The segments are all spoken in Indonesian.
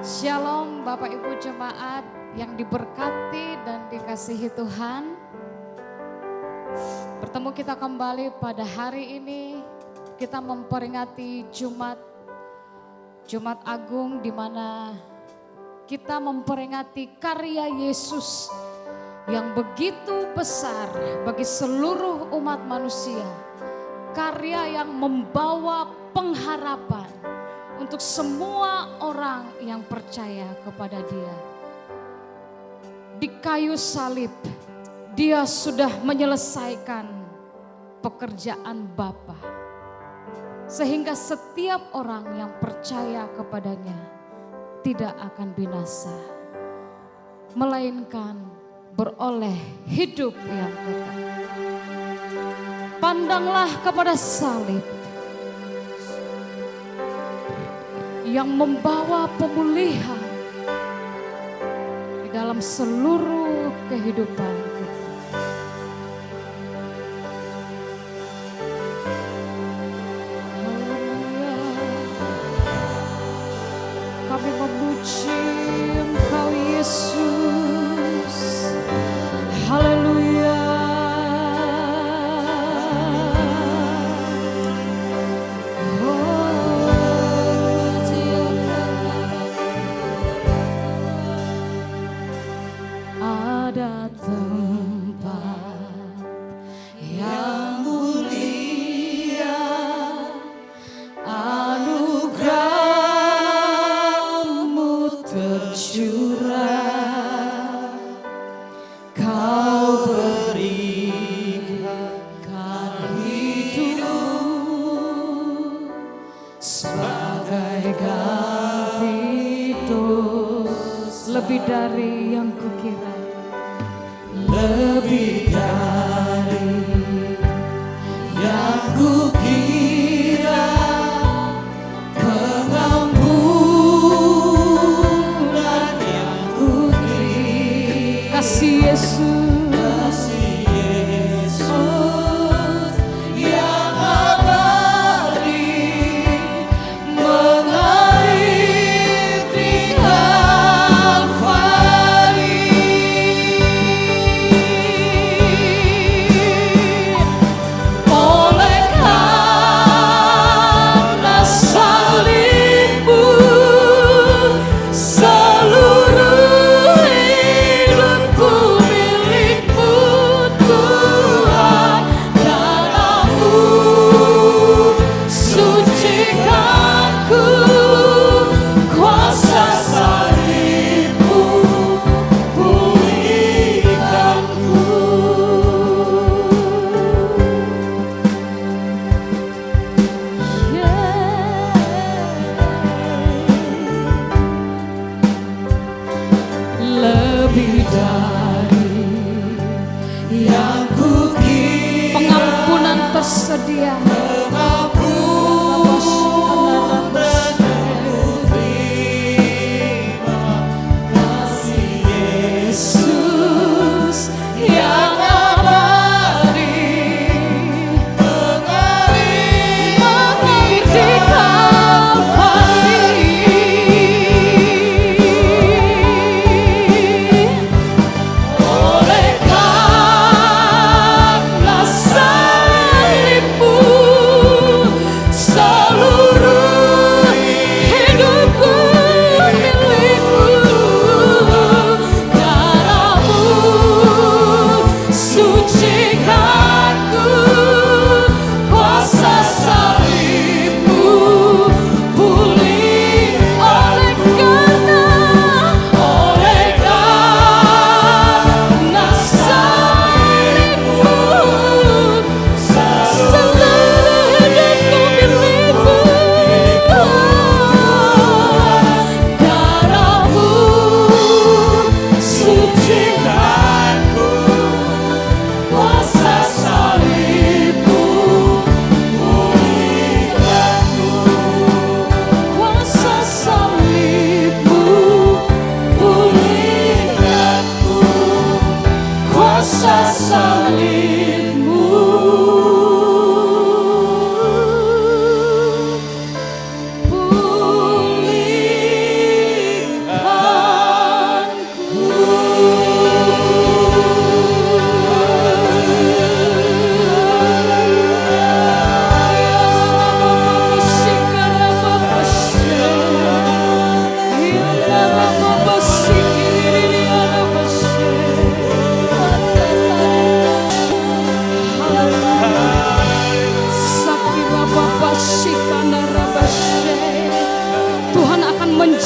Shalom Bapak Ibu Jemaat yang diberkati dan dikasihi Tuhan. Bertemu kita kembali pada hari ini, kita memperingati Jumat Agung, di mana kita memperingati karya Yesus yang begitu besar bagi seluruh umat manusia. Karya yang membawa pengharapan untuk semua orang yang percaya kepada Dia. Di kayu salib, Dia sudah menyelesaikan pekerjaan Bapa, sehingga setiap orang yang percaya kepadanya tidak akan binasa, melainkan beroleh hidup yang kekal. Pandanglah kepada salib yang membawa pemulihan di dalam seluruh kehidupan kita. Haleluya. Kami memuji Engkau Yesus. Haleluya. Ada tempat yang mulia, anugerah-Mu tercurah, Kau berikan hidup sebagai ganti dosa. Lebih dari yang kukira, lebih dari yang kukira, pengampunan yang kukira. Kasih Yesus, yang abadi mengalir di pengampunan tersedia. Yesus yang abadi mengalir di Kalvari. Oleh karena salib-Mu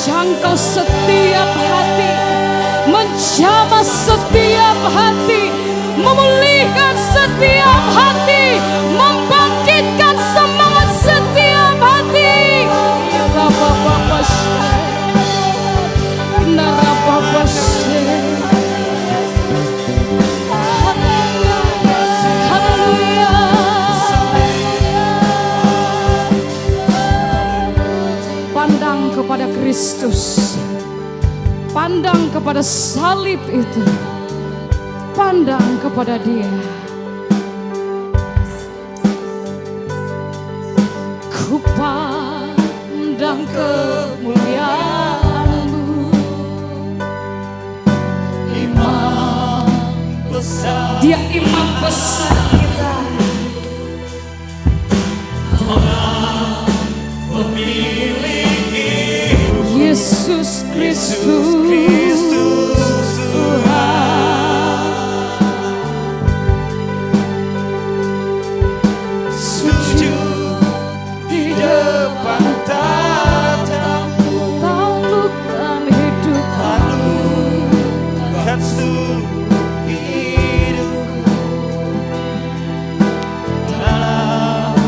menjangkau setiap hati, menjamah setiap hati, memulihkan setiap hati, membangkitkan semangat setiap hati. Ya Bapa haleluya. Pandang kepada Kristus, pandang kepada salib itu, pandang kepada Dia. Ku pandang kemuliaan-Mu, Imam besar, Dia imam besar kita. Orang memiliki Yesus Kristus Tuhan. Sujud di depan tatamu, taklukkan hidup taklukkan seluruh hidupku. Dalam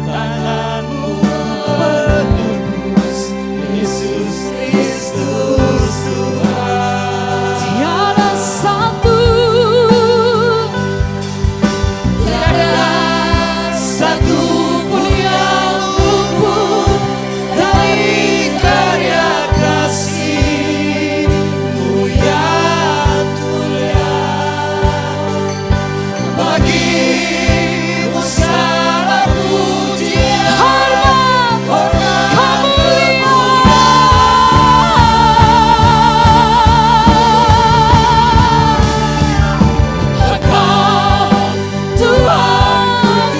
tangan-Mu menebus, Yesus Kristus Tuhan. tiada satu, Tiada satu pun yang luput dari karya kasih-Mu yang mulia. Bagi-Mu segala pujian, hormat, Engkau Tuhan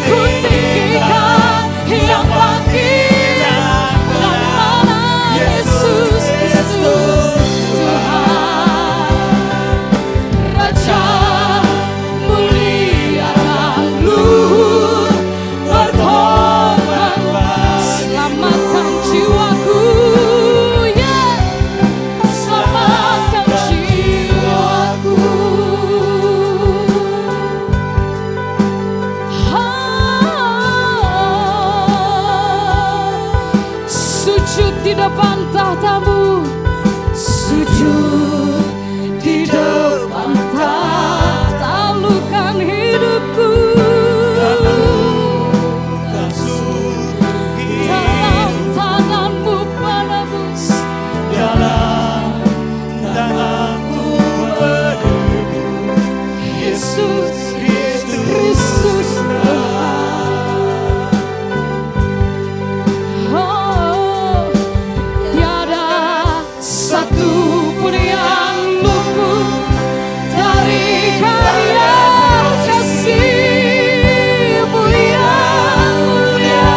ku tinggikan, yang bangkit dan menang, Yesus Kristus Tuhan. Raja mulia dan luhur, berkorban, selamatkan jiwaku, ya, selamatkan jiwaku. Sujud di depan tahta-Mu, sujud di depan tahta, taklukkan hidupku. Dan seluruh Dalam hidup, tangan-Mu penebus, dalam tangan-Mu menebus, Yesus Kristus Tuhan. oh, tiada satu pun yang luput dari karya kasih-Mu yang mulia.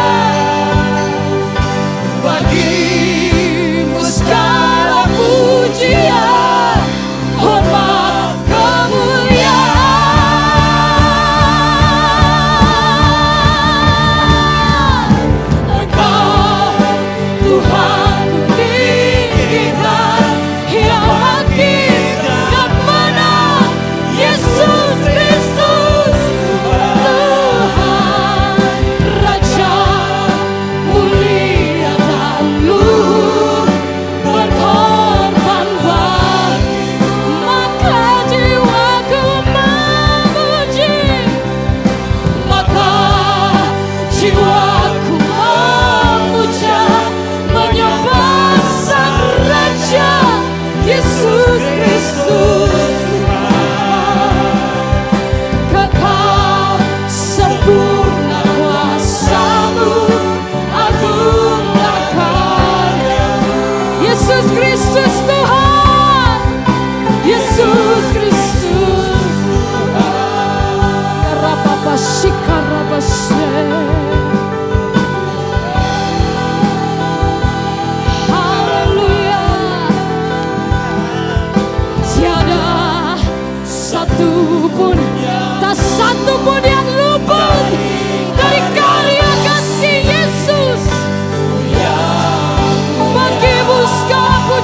Bagi-Mu segala pujian, hormat, kemuliaan. Engkau Tuhan ku tinggikan, yang bangkit dan menang, Yesus Kristus Tuhan. Raja mulia dan luhur, berkorban bagimu, maka jiwaku memuji, Maka jiwaku memuja, menyembah Sang Raja, Yesus Kristus Tuhan. kekal sempurna kuasa-Mu, agunglah karya-Mu. Yesus Kristus Tuhan, Yesus Kristus Tuhan. Rababashikarabashe. Haleluya. Tiada satu pun, tak satu pun yang luput dari karya kasih Yesus. Bagi-Mu segala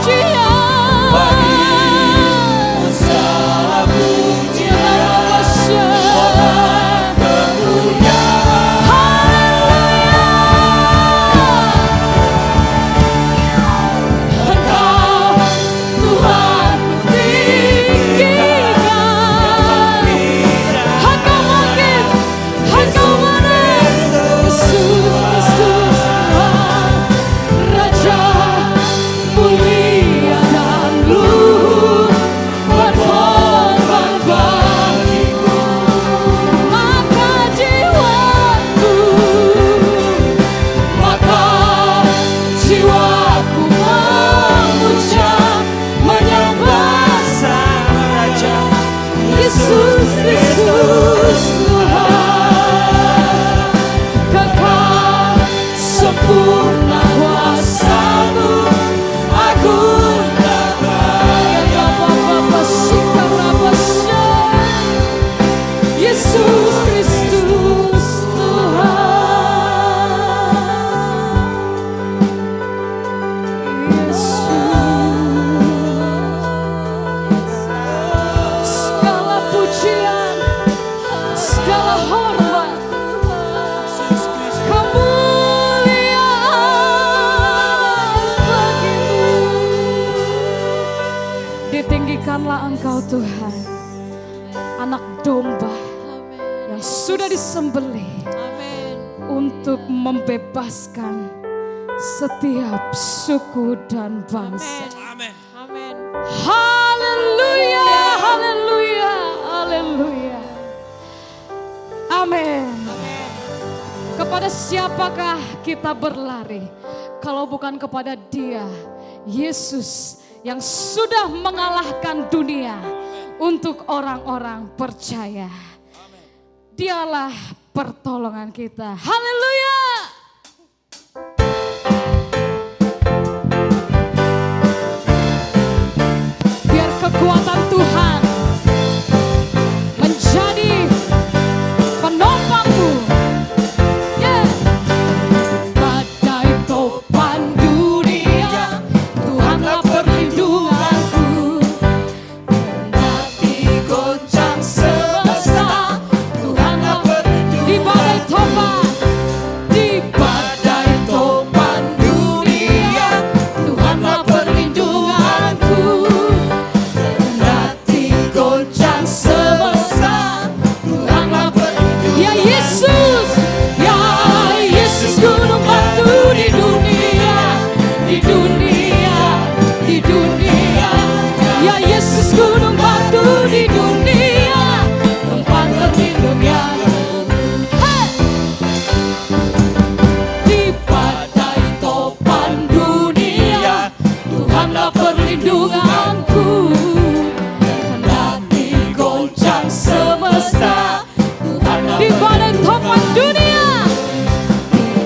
Ditinggikanlah Engkau Tuhan, anak domba yang sudah disembelih untuk membebaskan setiap suku dan bangsa. Amin. Haleluya, haleluya, haleluya. Amin. Kepada siapakah kita berlari kalau bukan kepada Dia, Yesus, yang sudah mengalahkan dunia untuk orang-orang percaya. Dialah pertolongan kita. Haleluya. Biar kekuatan Tuhan menjadi penopangmu. Yeah. Badai topan dunia, Tuhanlah perlindunganku. Kendati goncang semesta, Tuhanlah di badai topan, di badai topan dunia, Tuhanlah perlindunganku. Kendati goncang semesta, Tuhanlah ya Yesus, ya Yesus, gunung batu di dunia, di dunia, di dunia. Ya Yesus, gunung batu di dunia, tempat berlindung yang di badai topan dunia, Tuhanlah perlindunganku. Kendati goncang semesta, di badai topan dunia,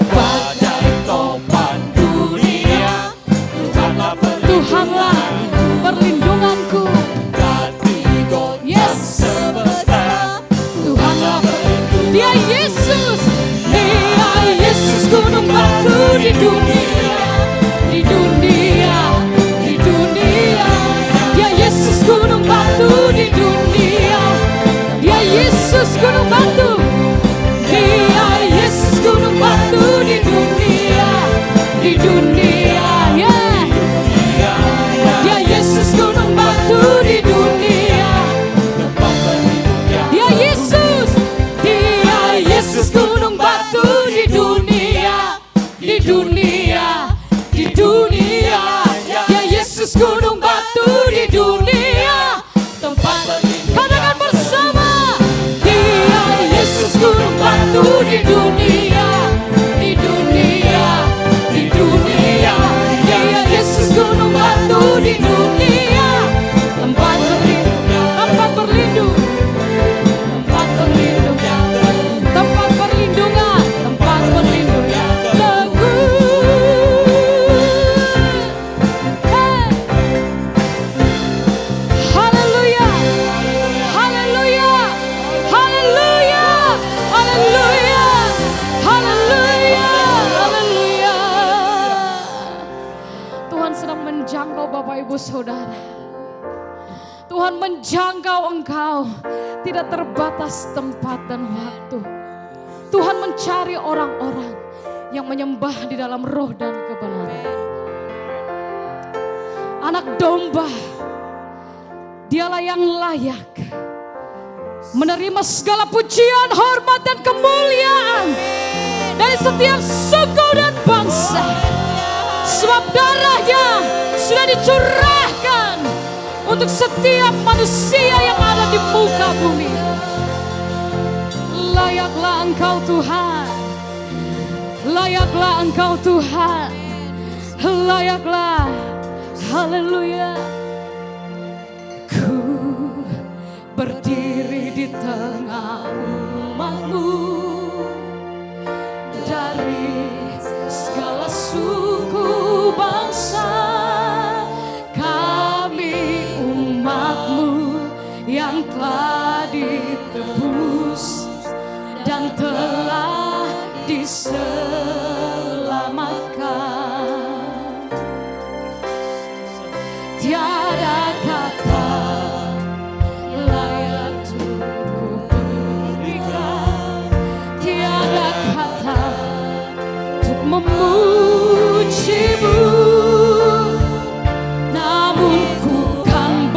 Badai topan dunia, Tuhanlah Tuhanlah perlindunganku. Kendati goncang Yes, semesta, Tuhanlah Dia Yesus, Dia Yesus, gunung batu di dunia, di dunia, di dunia. Dia Yesus, gunung batu di dunia, Dia Yesus, gunung batu. Dia Yesus, gunung batu di dunia, di dunia. Yeah. Dia Yesus, gunung batu di dunia. tempat berlindung yang Dia Yesus, Dia Yesus, gunung batu di dunia, di dunia, di dunia. Dia Yesus, gunung batu di dunia, tempat katakan bersama. Dia Yesus, gunung batu di dunia, di dunia, di dunia. Dia Yesus, gunung batu di dunia, tempat berlindung, tempat berlindung. Tempat berlindung, tempat perlindungan, tempat perlindung yang teguh. Hey. Haleluya, haleluya, haleluya, haleluya, haleluya, haleluya. Tuhan sedang menjangkau Bapak Ibu Saudara. Tuhan menjangkau engkau, tidak terbatas tempat dan waktu. Tuhan mencari orang-orang yang menyembah di dalam roh dan kebenaran. Anak domba, Dialah yang layak menerima segala pujian, hormat dan kemuliaan dari setiap suku dan bangsa. Sebab darahnya sudah dicurahkan untuk setiap manusia yang ada di muka bumi. Layaklah Engkau Tuhan, layaklah Engkau Tuhan, layaklah. Haleluya. Ku berdiri di tengah umat-Mu dari segala suku bangsa. Kami umat-Mu yang telah ditebus dan telah diselamatkan. Tiada kata layak untuk ku berikan, tiada kata untuk memuji-Mu, namun ku kan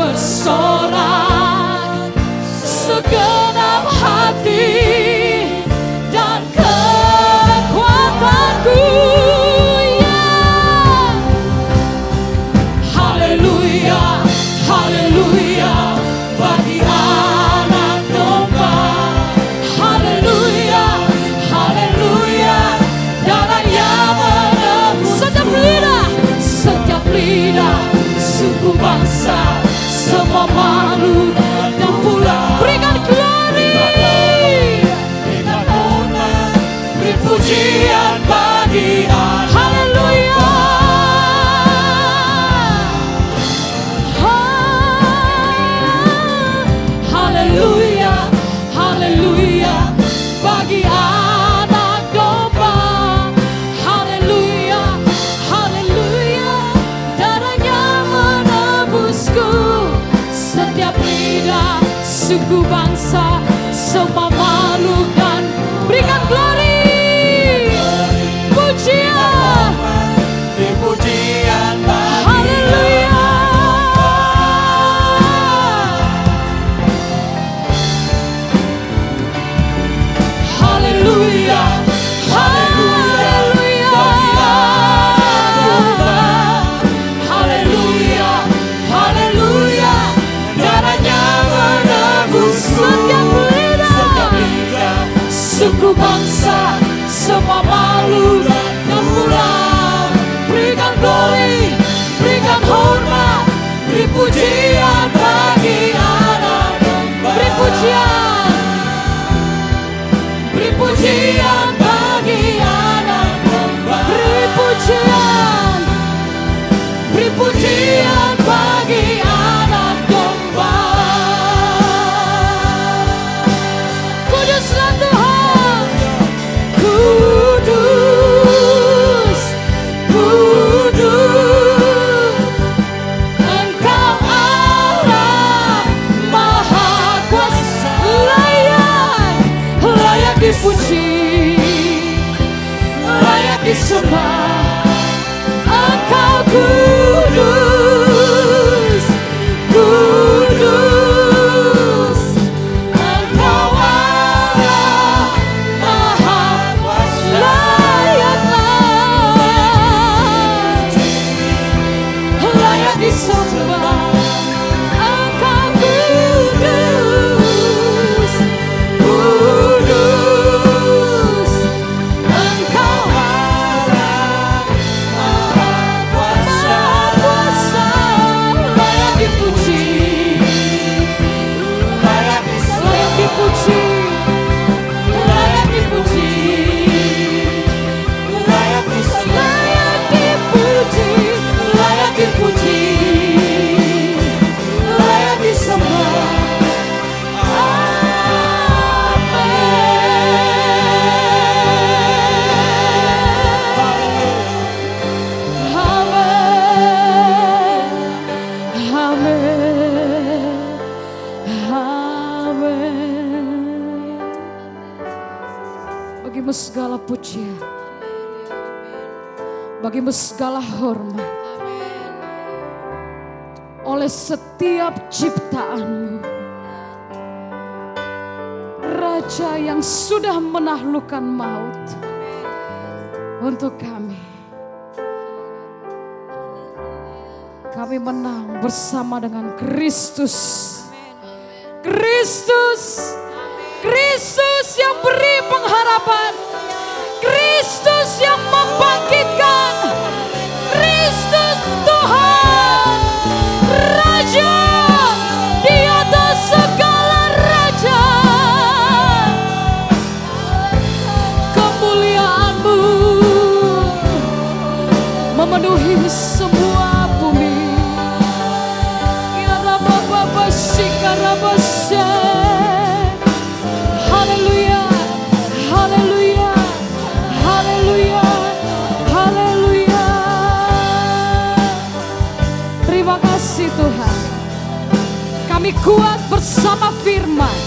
lidah, suku bangsa, semua makhluk dan pula berikan glory. Berikan hormat, beri pujian bagi anak. Haleluya. Haleluya, haleluya bagi anak domba. Haleluya, haleluya, darahnya menebusku. Setiap lidah, suku bangsa, semua makhluk dan berikan glory. Pujian, Beri pujian bagi haleluya. Haleluya, haleluya, haleluya, haleluya, darahnya menebus setiap lidah, suku bangsa, semua makhluk dan pulang. Berikan glory, berikan hormat, beri pujian bagi anak domba. Beri pujian, beri pujian bagi anak domba. Beri pujian, beri pujian bagi anak domba. Kuduslah Tuhan, kudus, kudus, Engkau Allah Maha Kuasa. Layak dipuji, layak disembah. Engkau kudus, kudus, Engkau Allah Maha Kuasa. Layak disembah. Engkau kudus, kudus, Engkau Allah Maha Kuasa. Layak dipuji, layak dipuji, layak dipuji, layak dipuji, layak dipuji, layak disembah. Bagimu segala pujian, bagimu segala hormat oleh setiap ciptaanmu. Raja yang sudah menaklukkan maut untuk kami. Kami menang bersama dengan Kristus. Kristus, Kristus yang beri pengharapan. Kristus yang membangkitkan. Kristus Tuhan, Raja di atas segala raja. Kemuliaan-Mu memenuhi semua bumi. Ya Rabba Baba Shikarabasya. Haleluya, haleluya, haleluya, haleluya. Terima kasih Tuhan. Kami kuat bersama firman.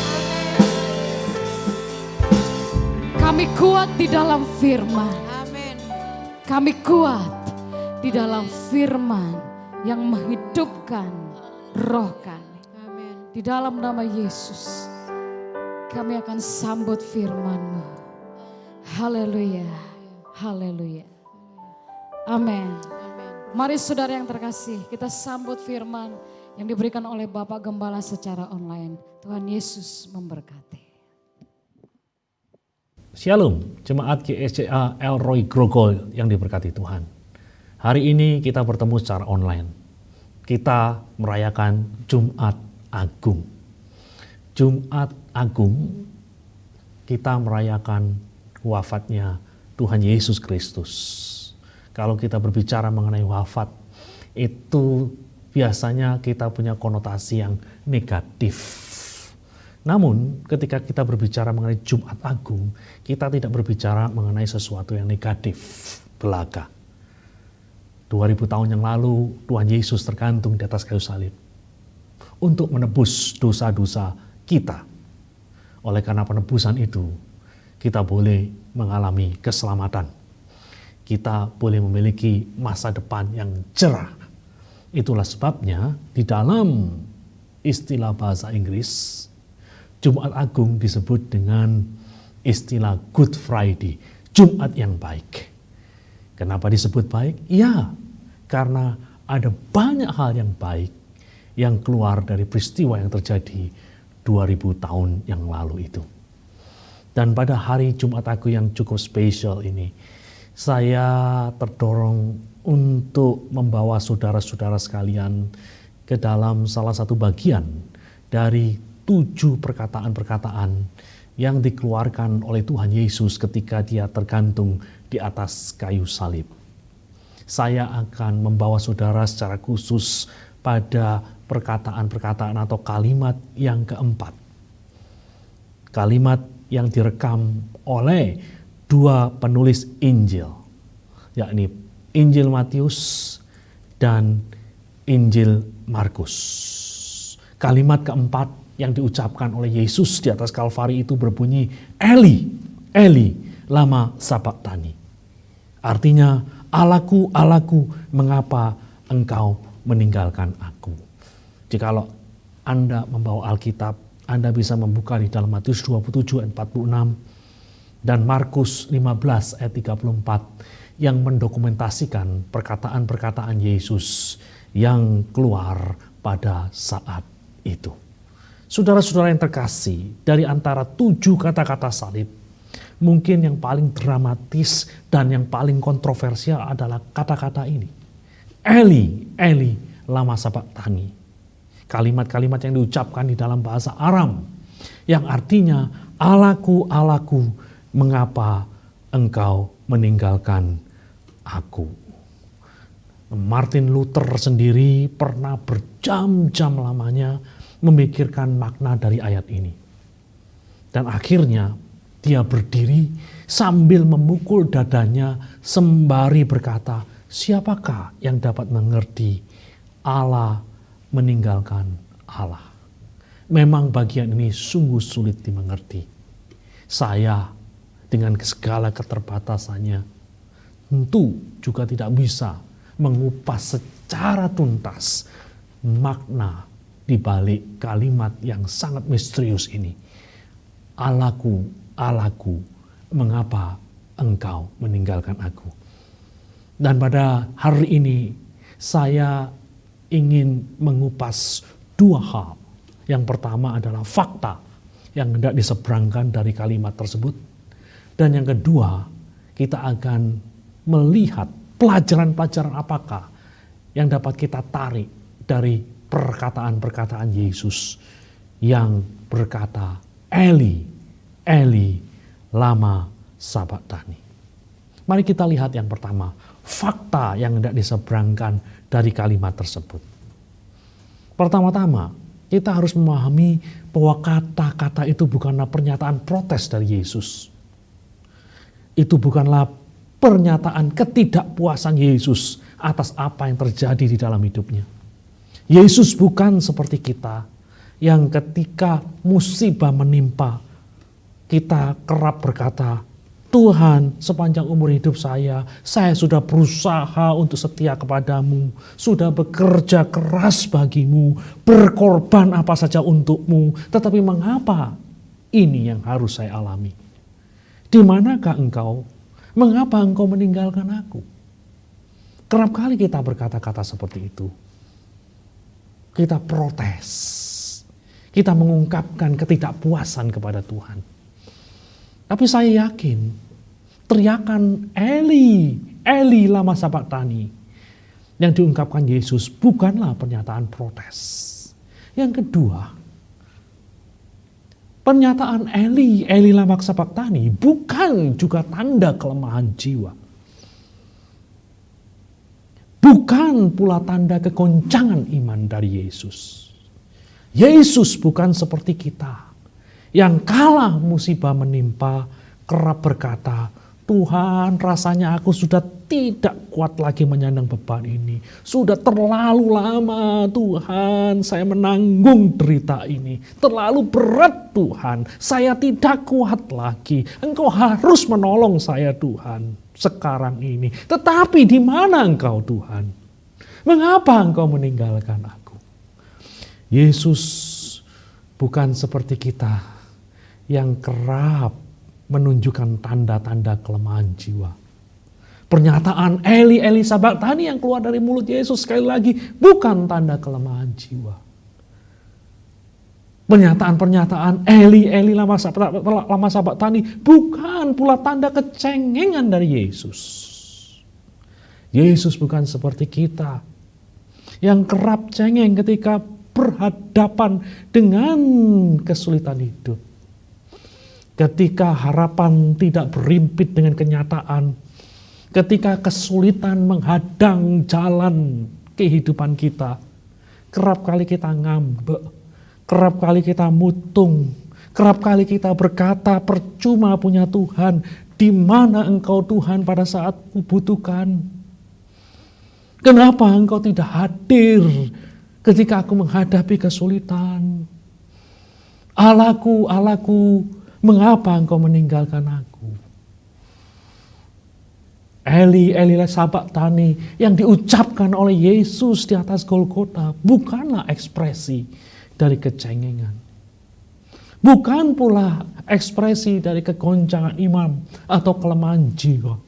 Kami kuat di dalam firman. Kami kuat di dalam firman yang menghidupkan roh kami. Di dalam nama Yesus kami akan sambut firman-Mu. Haleluya, haleluya. Amin. Mari saudara yang terkasih, kita sambut firman yang diberikan oleh Bapak Gembala secara online. Tuhan Yesus memberkati. Shalom, jemaat GSCA Elroy Grogol yang diberkati Tuhan. Hari ini kita bertemu secara online. Kita merayakan Jumat Agung. Jumat Agung, kita merayakan wafatnya Tuhan Yesus Kristus. Kalau kita berbicara mengenai wafat, itu biasanya kita punya konotasi yang negatif. Namun ketika kita berbicara mengenai Jumat Agung, kita tidak berbicara mengenai sesuatu yang negatif belaka. 2000 tahun yang lalu Tuhan Yesus tergantung di atas kayu salib untuk menebus dosa-dosa kita. Oleh karena penebusan itu, kita boleh mengalami keselamatan. Kita boleh memiliki masa depan yang cerah. Itulah sebabnya di dalam istilah bahasa Inggris, Jumat Agung disebut dengan istilah Good Friday, Jumat yang baik. Kenapa disebut baik? Ya, karena ada banyak hal yang baik yang keluar dari peristiwa yang terjadi 2000 tahun yang lalu itu. Dan pada hari Jumat Agung yang cukup spesial ini, saya terdorong untuk membawa saudara-saudara sekalian ke dalam salah satu bagian dari 7 perkataan-perkataan yang dikeluarkan oleh Tuhan Yesus ketika dia tergantung di atas kayu salib. Saya akan membawa saudara secara khusus pada perkataan-perkataan atau kalimat yang keempat. Kalimat yang direkam oleh 2 penulis Injil, yakni Injil Matius dan Injil Markus. Kalimat keempat yang diucapkan oleh Yesus di atas Kalvari itu berbunyi, Eli, Eli, lama sabachthani. Artinya, Allahku, Allahku, mengapa engkau meninggalkan aku? Jikalau Anda membawa Alkitab, Anda bisa membuka di dalam Matius 27 ayat 46 dan Markus 15 ayat 34 yang mendokumentasikan perkataan-perkataan Yesus yang keluar pada saat itu. Saudara-saudara yang terkasih, dari antara 7 kata-kata salib, mungkin yang paling dramatis dan yang paling kontroversial adalah kata-kata ini. Eli, Eli, lama sabachthani. Kalimat-kalimat yang diucapkan di dalam bahasa Aram, yang artinya, Allahku, Allahku, mengapa engkau meninggalkan aku? Martin Luther sendiri pernah berjam-jam lamanya memikirkan makna dari ayat ini. Dan akhirnya dia berdiri sambil memukul dadanya sembari berkata, siapakah yang dapat mengerti Allah meninggalkan Allah? Memang bagian ini sungguh sulit dimengerti. Saya dengan segala keterbatasannya tentu juga tidak bisa mengupas secara tuntas makna di balik kalimat yang sangat misterius ini. Allahku, Allahku, mengapa engkau meninggalkan aku? Dan pada hari ini saya ingin mengupas 2 hal. Yang pertama adalah fakta yang hendak diseberangkan dari kalimat tersebut. Dan yang kedua, kita akan melihat pelajaran-pelajaran apakah yang dapat kita tarik dari perkataan-perkataan Yesus yang berkata, Eli, Eli, lama sabachthani. Mari kita lihat yang pertama, fakta yang hendak diseberangkan dari kalimat tersebut. Pertama-tama, kita harus memahami bahwa kata-kata itu bukanlah pernyataan protes dari Yesus. Itu bukanlah pernyataan ketidakpuasan Yesus atas apa yang terjadi di dalam hidupnya. Yesus bukan seperti kita yang ketika musibah menimpa, kita kerap berkata, Tuhan, sepanjang umur hidup saya sudah berusaha untuk setia kepadamu, sudah bekerja keras bagimu, berkorban apa saja untukmu, tetapi mengapa ini yang harus saya alami? Di manakah engkau? Mengapa engkau meninggalkan aku? Kerap kali kita berkata-kata seperti itu. Kita protes. Kita mengungkapkan ketidakpuasan kepada Tuhan. Tapi saya yakin teriakan Eli, Eli lama sabachthani yang diungkapkan Yesus bukanlah pernyataan protes. Yang kedua, pernyataan Eli lama sabaktani bukan juga tanda kelemahan jiwa. Bukan pula tanda kegoncangan iman dari Yesus. Yesus bukan seperti kita yang kala musibah menimpa kerap berkata, Tuhan, rasanya aku sudah tidak kuat lagi menyandang beban ini. Sudah terlalu lama Tuhan saya menanggung derita ini. Terlalu berat Tuhan, saya tidak kuat lagi. Engkau harus menolong saya Tuhan sekarang ini. Tetapi di mana Engkau Tuhan? Mengapa Engkau meninggalkan aku? Yesus bukan seperti kita yang kerap menunjukkan tanda-tanda kelemahan jiwa. Pernyataan Eli sabaktani yang keluar dari mulut Yesus sekali lagi bukan tanda kelemahan jiwa. Pernyataan Eli lama sabaktani bukan pula tanda kecengengan dari Yesus. Yesus bukan seperti kita yang kerap cengeng ketika berhadapan dengan kesulitan hidup. Ketika harapan tidak berimpit dengan kenyataan, ketika kesulitan menghadang jalan kehidupan kita, kerap kali kita ngambek, kerap kali kita mutung, kerap kali kita berkata percuma punya Tuhan, di mana Engkau Tuhan pada saat kubutuhkan? Kenapa Engkau tidak hadir ketika aku menghadapi kesulitan? Allahku, Allahku, mengapa Engkau meninggalkan aku? Eli sabaktani yang diucapkan oleh Yesus di atas Golgota bukanlah ekspresi dari kecengengan. Bukan pula ekspresi dari kegoncangan iman atau kelemahan jiwa.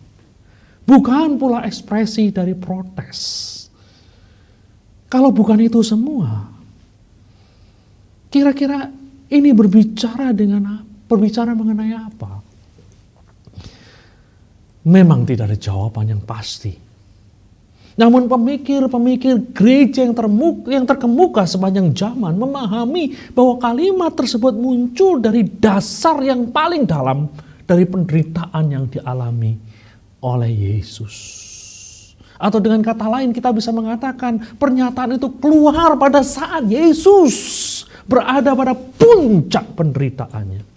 Bukan pula ekspresi dari protes. Kalau bukan itu semua, kira-kira ini berbicara mengenai apa? Memang tidak ada jawaban yang pasti. Namun pemikir-pemikir gereja yang terkemuka sepanjang zaman memahami bahwa kalimat tersebut muncul dari dasar yang paling dalam dari penderitaan yang dialami oleh Yesus. Atau dengan kata lain kita bisa mengatakan pernyataan itu keluar pada saat Yesus berada pada puncak penderitaannya.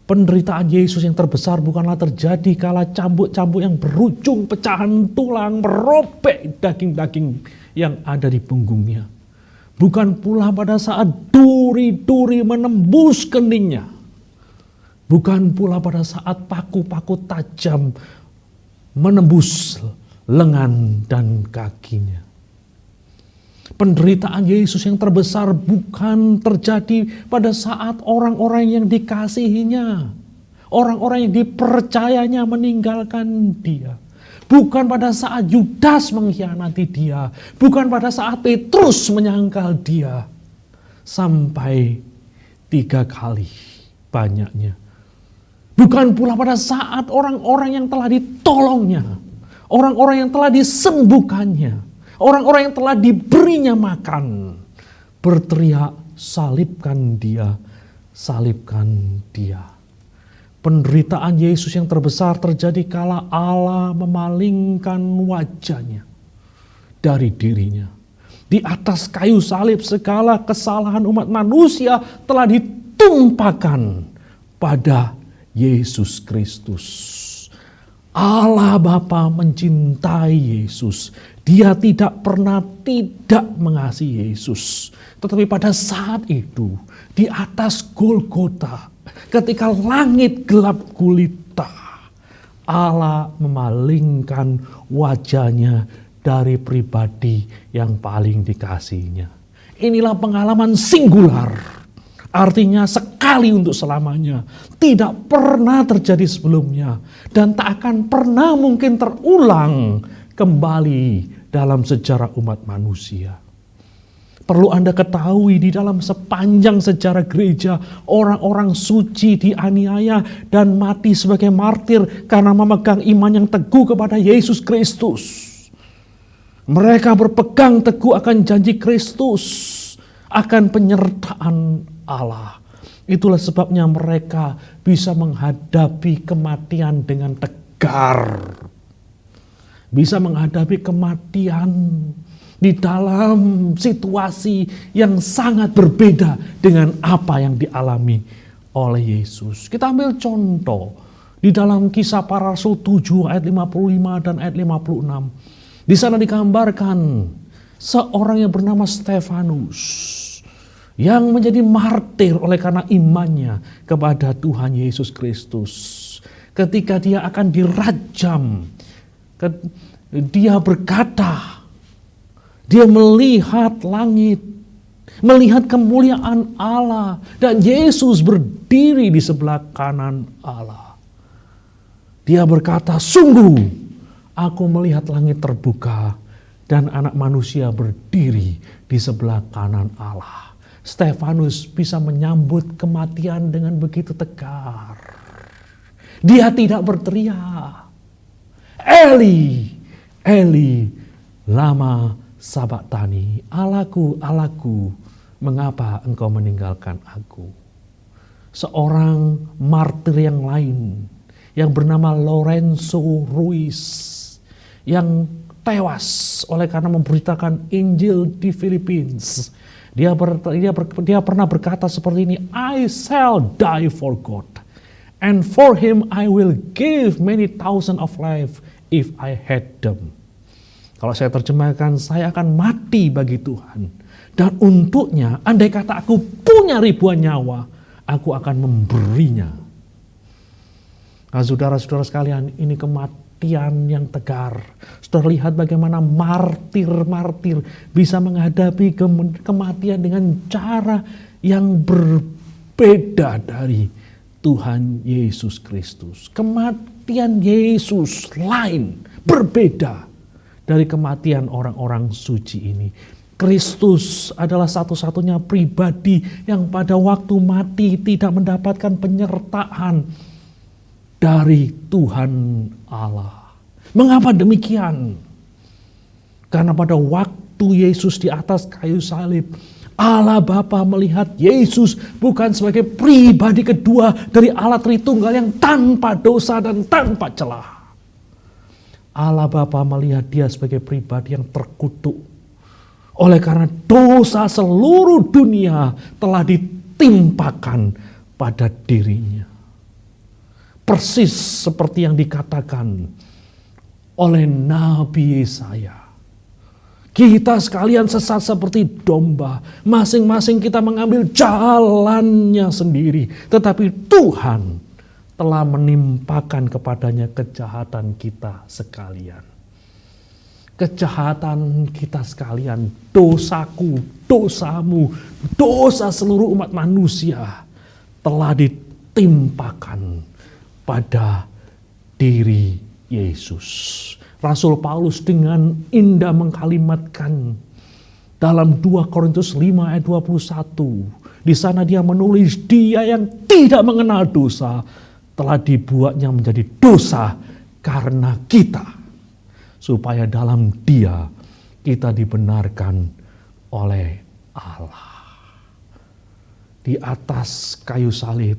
Penderitaan Yesus yang terbesar bukanlah terjadi kala cambuk-cambuk yang berujung pecahan tulang merobek daging-daging yang ada di punggungnya. Bukan pula pada saat duri-duri menembus keningnya. Bukan pula pada saat paku-paku tajam menembus lengan dan kakinya. Penderitaan Yesus yang terbesar bukan terjadi pada saat orang-orang yang dikasihinya, orang-orang yang dipercayanya meninggalkan dia. Bukan pada saat Yudas mengkhianati dia, bukan pada saat Petrus menyangkal dia. Sampai 3 kali banyaknya. Bukan pula pada saat orang-orang yang telah ditolongnya, orang-orang yang telah disembuhkannya, orang-orang yang telah diberinya makan, berteriak, salibkan dia, salibkan dia. Penderitaan Yesus yang terbesar terjadi kala Allah memalingkan wajahnya dari dirinya. Di atas kayu salib segala kesalahan umat manusia telah ditumpahkan pada Yesus Kristus. Allah Bapa mencintai Yesus. Dia tidak pernah tidak mengasihi Yesus. Tetapi pada saat itu, di atas Golgota, ketika langit gelap gulita, Allah memalingkan wajahnya dari pribadi yang paling dikasihinya. Inilah pengalaman singular. Artinya sekali untuk selamanya. Tidak pernah terjadi sebelumnya. Dan tak akan pernah mungkin terulang kembali dalam sejarah umat manusia. Perlu Anda ketahui di dalam sepanjang sejarah gereja, orang-orang suci dianiaya dan mati sebagai martir karena memegang iman yang teguh kepada Yesus Kristus. Mereka berpegang teguh akan janji Kristus, akan penyertaan Allah. Itulah sebabnya mereka bisa menghadapi kematian dengan tegar. Bisa menghadapi kematian di dalam situasi yang sangat berbeda dengan apa yang dialami oleh Yesus. Kita ambil contoh di dalam Kisah Para Rasul 7 ayat 55 dan ayat 56. Di sana digambarkan seorang yang bernama Stefanus yang menjadi martir oleh karena imannya kepada Tuhan Yesus Kristus. Ketika dia akan dirajam, dia berkata, dia melihat langit, melihat kemuliaan Allah, dan Yesus berdiri di sebelah kanan Allah. Dia berkata, sungguh aku melihat langit terbuka dan anak manusia berdiri di sebelah kanan Allah. Stefanus bisa menyambut kematian dengan begitu tegar. Dia tidak berteriak, Eli, Eli, lama sabachthani, Allahku, Allahku, mengapa engkau meninggalkan aku? Seorang martir yang lain yang bernama Lorenzo Ruiz yang tewas oleh karena memberitakan Injil di Philippines. Dia pernah berkata seperti ini, I shall die for God, and for him I will give many thousand of life if I had them. Kalau saya terjemahkan, saya akan mati bagi Tuhan. Dan untuknya, andai kata aku punya ribuan nyawa, aku akan memberinya. Nah, saudara-saudara sekalian, ini kematian yang tegar. Saudara lihat bagaimana martir-martir bisa menghadapi kematian dengan cara yang berbeda dari Tuhan Yesus Kristus. Kematian Yesus lain, berbeda dari kematian orang-orang suci ini. Kristus adalah satu-satunya pribadi yang pada waktu mati tidak mendapatkan penyertaan dari Tuhan Allah. Mengapa demikian? Karena pada waktu Yesus di atas kayu salib, Allah Bapa melihat Yesus bukan sebagai pribadi kedua dari Allah Tritunggal yang tanpa dosa dan tanpa celah. Allah Bapa melihat dia sebagai pribadi yang terkutuk. Oleh karena dosa seluruh dunia telah ditimpakan pada dirinya. Persis seperti yang dikatakan oleh Nabi Yesaya. Kita sekalian sesat seperti domba. Masing-masing kita mengambil jalannya sendiri. Tetapi Tuhan telah menimpakan kepadanya kejahatan kita sekalian. Kejahatan kita sekalian, dosaku, dosamu, dosa seluruh umat manusia telah ditimpakan pada diri Yesus. Rasul Paulus dengan indah mengkalimatkan dalam 2 Korintus 5 ayat 21. Di sana dia menulis, dia yang tidak mengenal dosa telah dibuatnya menjadi dosa karena kita, supaya dalam dia kita dibenarkan oleh Allah. Di atas kayu salib,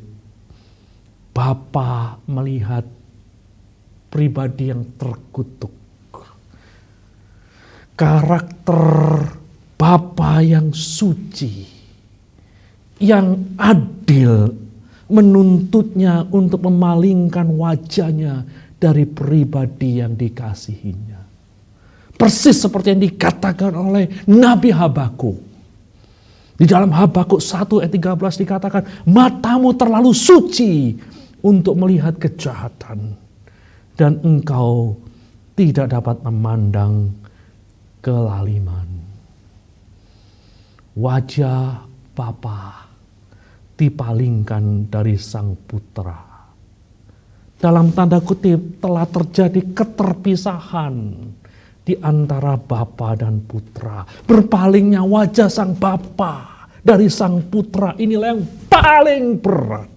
Bapa melihat pribadi yang terkutuk. Karakter Bapa yang suci, yang adil, menuntutnya untuk memalingkan wajahnya dari pribadi yang dikasihinya. Persis seperti yang dikatakan oleh Nabi Habakuk. Di dalam Habakuk 1 ayat 13 dikatakan, matamu terlalu suci untuk melihat kejahatan, dan engkau tidak dapat memandang kelaliman. Wajah Bapa dipalingkan dari Sang Putra. Dalam tanda kutip telah terjadi keterpisahan di antara Bapa dan Putra. Berpalingnya wajah Sang Bapa dari Sang Putra, inilah yang paling berat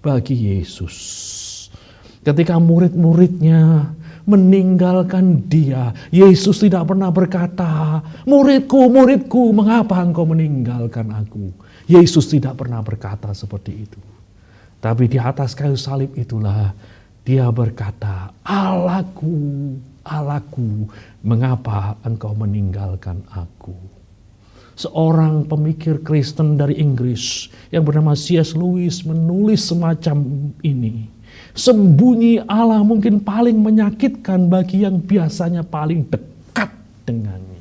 bagi Yesus. Ketika murid-muridnya meninggalkan dia. Yesus tidak pernah berkata, muridku, muridku, mengapa engkau meninggalkan aku? Yesus tidak pernah berkata seperti itu. Tapi di atas kayu salib itulah dia berkata, Allahku, Allahku, mengapa engkau meninggalkan aku? Seorang pemikir Kristen dari Inggris yang bernama C.S. Lewis menulis semacam ini. Sembunyi Allah mungkin paling menyakitkan bagi yang biasanya paling dekat dengannya.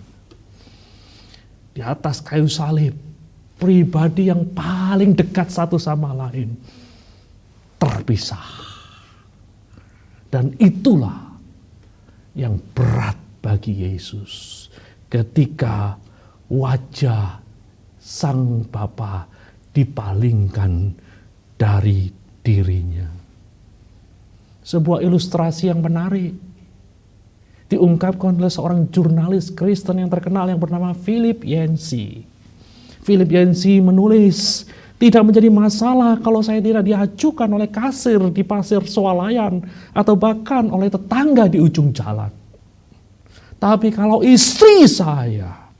Di atas kayu salib, pribadi yang paling dekat satu sama lain terpisah. Dan itulah yang berat bagi Yesus ketika wajah Sang Bapa dipalingkan dari dirinya. Sebuah ilustrasi yang menarik diungkapkan oleh seorang jurnalis Kristen yang terkenal yang bernama Philip Yancey. Philip Yancey menulis, tidak menjadi masalah kalau saya tidak diajukan oleh kasir di pasar swalayan atau bahkan oleh tetangga di ujung jalan. Tapi kalau istri saya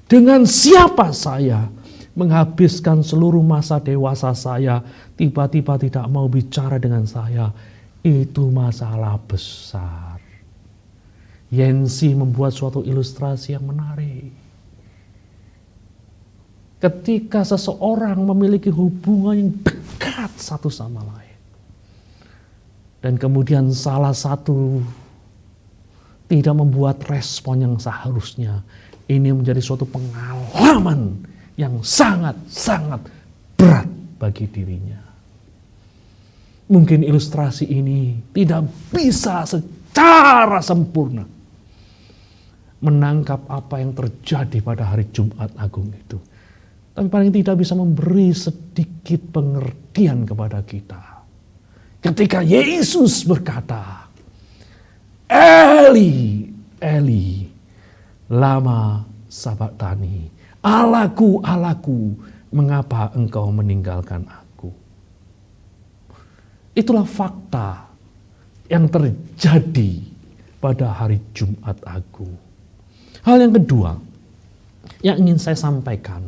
dengan siapa saya menghabiskan seluruh masa dewasa saya, tiba-tiba tidak mau bicara dengan saya, itu masalah besar. Yancey membuat suatu ilustrasi yang menarik. Ketika seseorang memiliki hubungan yang dekat satu sama lain, dan kemudian salah satu tidak membuat respon yang seharusnya, ini menjadi suatu pengalaman yang sangat-sangat berat bagi dirinya. Mungkin ilustrasi ini tidak bisa secara sempurna menangkap apa yang terjadi pada hari Jumat Agung itu. Tapi paling tidak bisa memberi sedikit pengertian kepada kita. Ketika Yesus berkata, Eli, Eli, lama sabachthani, Allahku, Allahku, mengapa engkau meninggalkan aku? Itulah fakta yang terjadi pada hari Jumat Agung. Hal yang kedua yang ingin saya sampaikan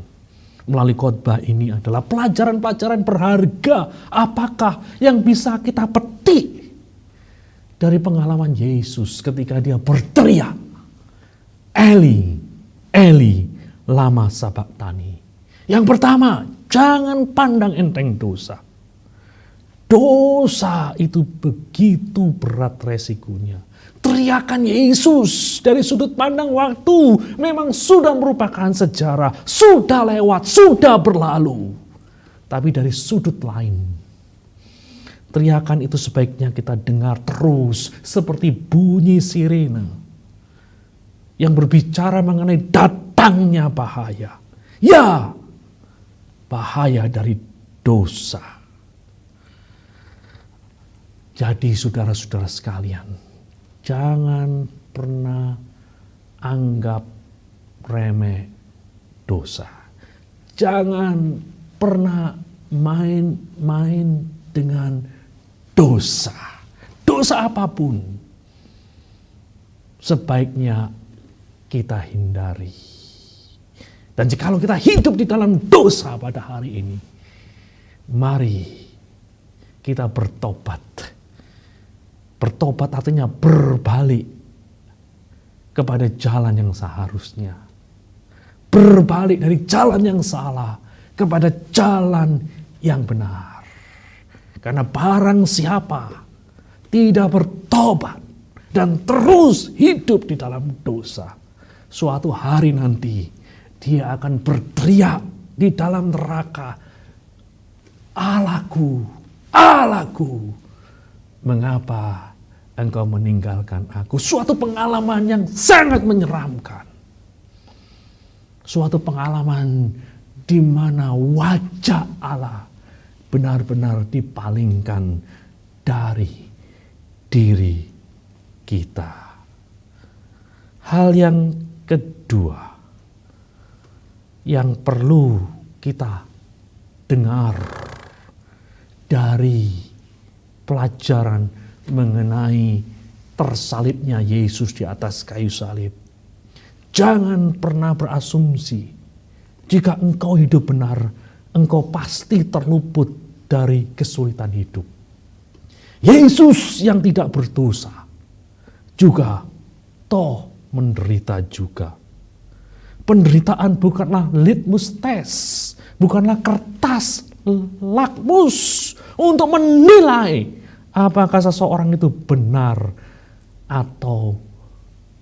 melalui khotbah ini adalah pelajaran-pelajaran berharga apakah yang bisa kita petik dari pengalaman Yesus ketika dia berteriak, Eli, Eli, lama sabachthani. Yang pertama, jangan pandang enteng dosa. Dosa itu begitu berat resikonya. Teriakan Yesus dari sudut pandang waktu memang sudah merupakan sejarah, sudah lewat, sudah berlalu. Tapi dari sudut lain, teriakan itu sebaiknya kita dengar terus seperti bunyi sirene yang berbicara mengenai datangnya bahaya. Ya, bahaya dari dosa. Jadi saudara-saudara sekalian, jangan pernah anggap remeh dosa. Jangan pernah main-main dengan dosa. Dosa apapun sebaiknya kita hindari. Dan jikalau kita hidup di dalam dosa pada hari ini, mari kita bertobat. Bertobat artinya berbalik kepada jalan yang seharusnya. Berbalik dari jalan yang salah kepada jalan yang benar. Karena barang siapa tidak bertobat dan terus hidup di dalam dosa, suatu hari nanti dia akan berteriak di dalam neraka, Allahku, Allahku, mengapa engkau meninggalkan aku? Suatu pengalaman yang sangat menyeramkan. Suatu pengalaman di mana wajah Allah benar-benar dipalingkan dari diri kita. Hal yang kedua yang perlu kita dengar dari pelajaran mengenai tersalibnya Yesus di atas kayu salib. Jangan pernah berasumsi jika engkau hidup benar, engkau pasti terluput dari kesulitan hidup. Yesus yang tidak berdosa juga toh menderita juga. Penderitaan bukanlah litmus test, bukanlah kertas lakmus untuk menilai apakah seseorang itu benar atau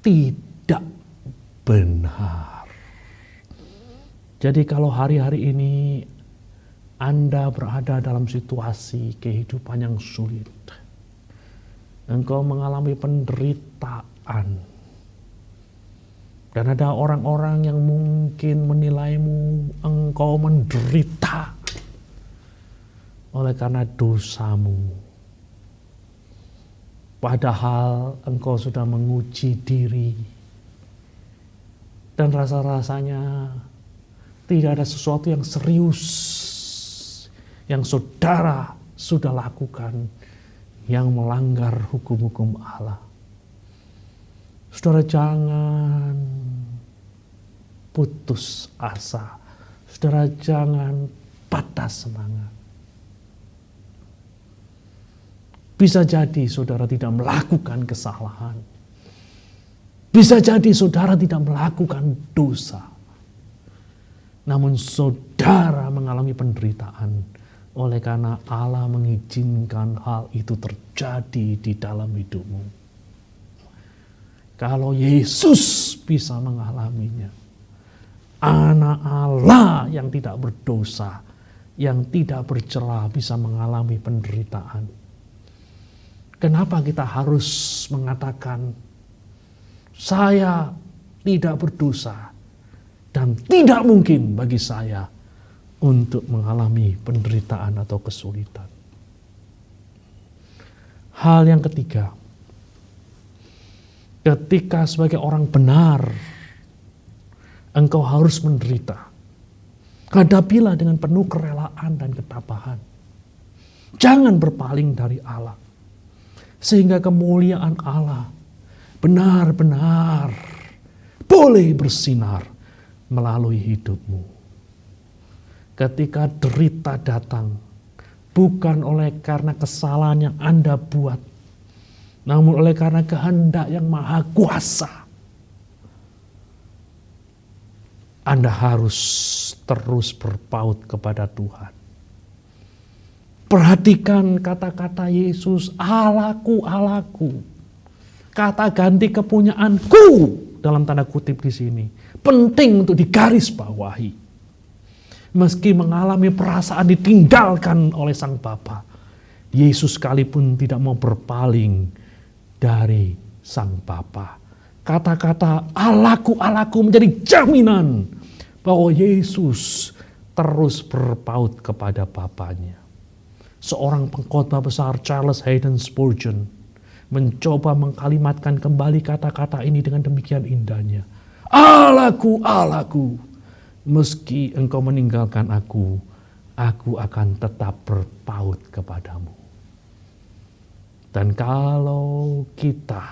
tidak benar. Jadi kalau hari-hari ini Anda berada dalam situasi kehidupan yang sulit, engkau mengalami penderitaan, dan ada orang-orang yang mungkin menilaimu engkau menderita oleh karena dosamu. Padahal engkau sudah menguji diri. Dan rasa-rasanya tidak ada sesuatu yang serius yang saudara sudah lakukan yang melanggar hukum-hukum Allah. Saudara jangan putus asa. Saudara jangan patah semangat. Bisa jadi saudara tidak melakukan kesalahan. Bisa jadi saudara tidak melakukan dosa. Namun saudara mengalami penderitaan oleh karena Allah mengizinkan hal itu terjadi di dalam hidupmu. Kalau Yesus bisa mengalaminya, anak Allah yang tidak berdosa, yang tidak bercela bisa mengalami penderitaan. Kenapa kita harus mengatakan, saya tidak berdosa dan tidak mungkin bagi saya untuk mengalami penderitaan atau kesulitan? Hal yang ketiga, ketika sebagai orang benar, engkau harus menderita. Hadapilah dengan penuh kerelaan dan ketabahan. Jangan berpaling dari Allah. Sehingga kemuliaan Allah benar-benar boleh bersinar melalui hidupmu. Ketika derita datang, bukan oleh karena kesalahan yang Anda buat, namun oleh karena kehendak yang maha kuasa, Anda harus terus berpaut kepada Tuhan. Perhatikan kata-kata Yesus, Allahku, Allahku. Kata ganti kepunyaanku dalam tanda kutip di sini penting untuk digarisbawahi. Meski mengalami perasaan ditinggalkan oleh Sang Bapa, Yesus sekalipun tidak mau berpaling dari Sang Bapa. Kata-kata Allahku, Allahku menjadi jaminan bahwa Yesus terus berpaut kepada Bapanya. Seorang pengkhotbah besar Charles Haddon Spurgeon mencoba mengkalimatkan kembali kata-kata ini dengan demikian indahnya. Allahku, Allahku, meski engkau meninggalkan aku akan tetap berpaut kepadamu. Dan kalau kita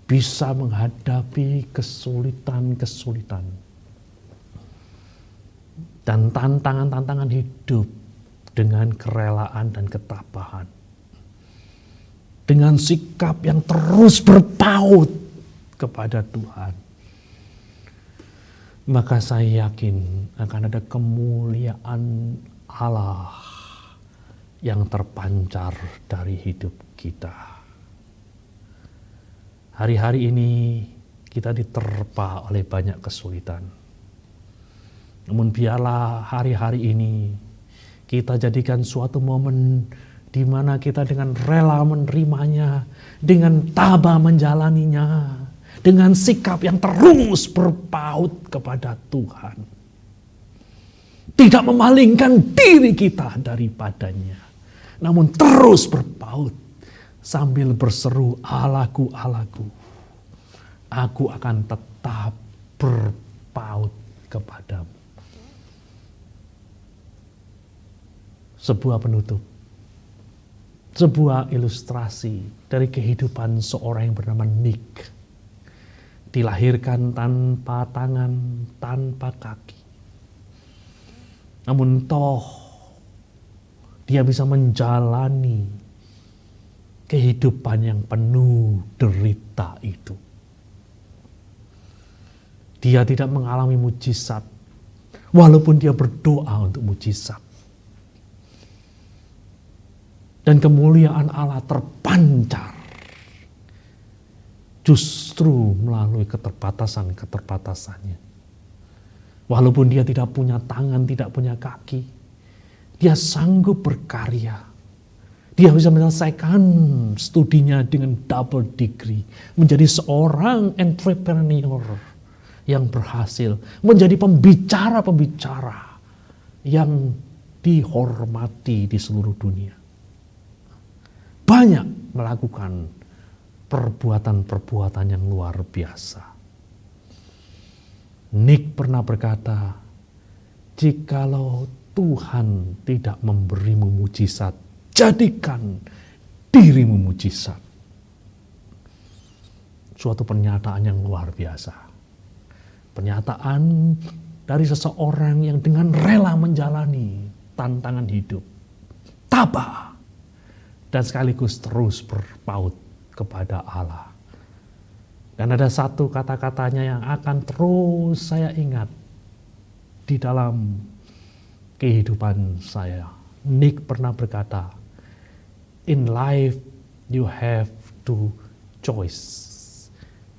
bisa menghadapi kesulitan-kesulitan dan tantangan-tantangan hidup dengan kerelaan dan ketabahan, dengan sikap yang terus berpaut kepada Tuhan, maka saya yakin akan ada kemuliaan Allah yang terpancar dari hidup kita. Hari-hari ini kita diterpa oleh banyak kesulitan. Namun biarlah hari-hari ini kita jadikan suatu momen di mana kita dengan rela menerimanya, dengan tabah menjalaninya, dengan sikap yang terus berpaut kepada Tuhan. Tidak memalingkan diri kita daripadanya, namun terus berpaut sambil berseru, Allahku, Allahku, aku akan tetap berpaut kepadamu. Sebuah penutup. sebuah ilustrasi dari kehidupan seorang yang bernama Nick. Dilahirkan tanpa tangan, tanpa kaki. Namun toh dia bisa menjalani kehidupan yang penuh derita itu. Dia tidak mengalami mujizat, walaupun dia berdoa untuk mujizat. Dan kemuliaan Allah terpancar justru melalui keterbatasan-keterbatasannya. Walaupun dia tidak punya tangan, tidak punya kaki, dia sanggup berkarya. Dia bisa menyelesaikan studinya dengan double degree, menjadi seorang entrepreneur yang berhasil, menjadi pembicara-pembicara yang dihormati di seluruh dunia. Banyak melakukan perbuatan-perbuatan yang luar biasa. Nick pernah berkata, jikalau Tuhan tidak memberimu mujizat, jadikan dirimu mujizat. Suatu pernyataan yang luar biasa. Pernyataan dari seseorang yang dengan rela menjalani tantangan hidup, tabah, dan sekaligus terus berpaut kepada Allah. Dan ada satu kata-katanya yang akan terus saya ingat di dalam kehidupan saya. Nick pernah berkata, in life you have to choice.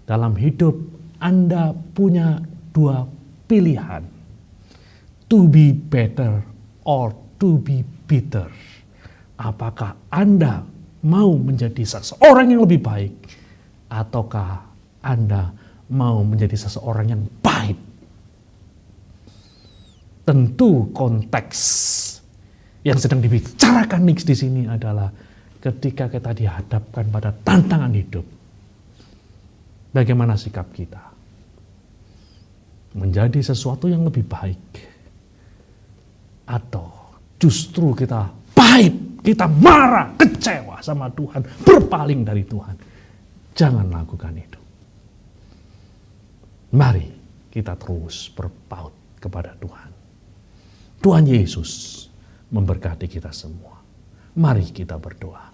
Dalam hidup Anda punya dua pilihan. To be better or to be bitter. Apakah Anda mau menjadi seseorang yang lebih baik, ataukah Anda mau menjadi seseorang yang pahit? Tentu konteks yang sedang dibicarakan Nick di sini adalah ketika kita dihadapkan pada tantangan hidup. Bagaimana sikap kita? Menjadi sesuatu yang lebih baik, atau justru kita pahit, kita marah, kecewa sama Tuhan, berpaling dari Tuhan? Jangan lakukan itu. Mari kita terus berpaut kepada Tuhan. Tuhan Yesus memberkati kita semua. Mari kita berdoa.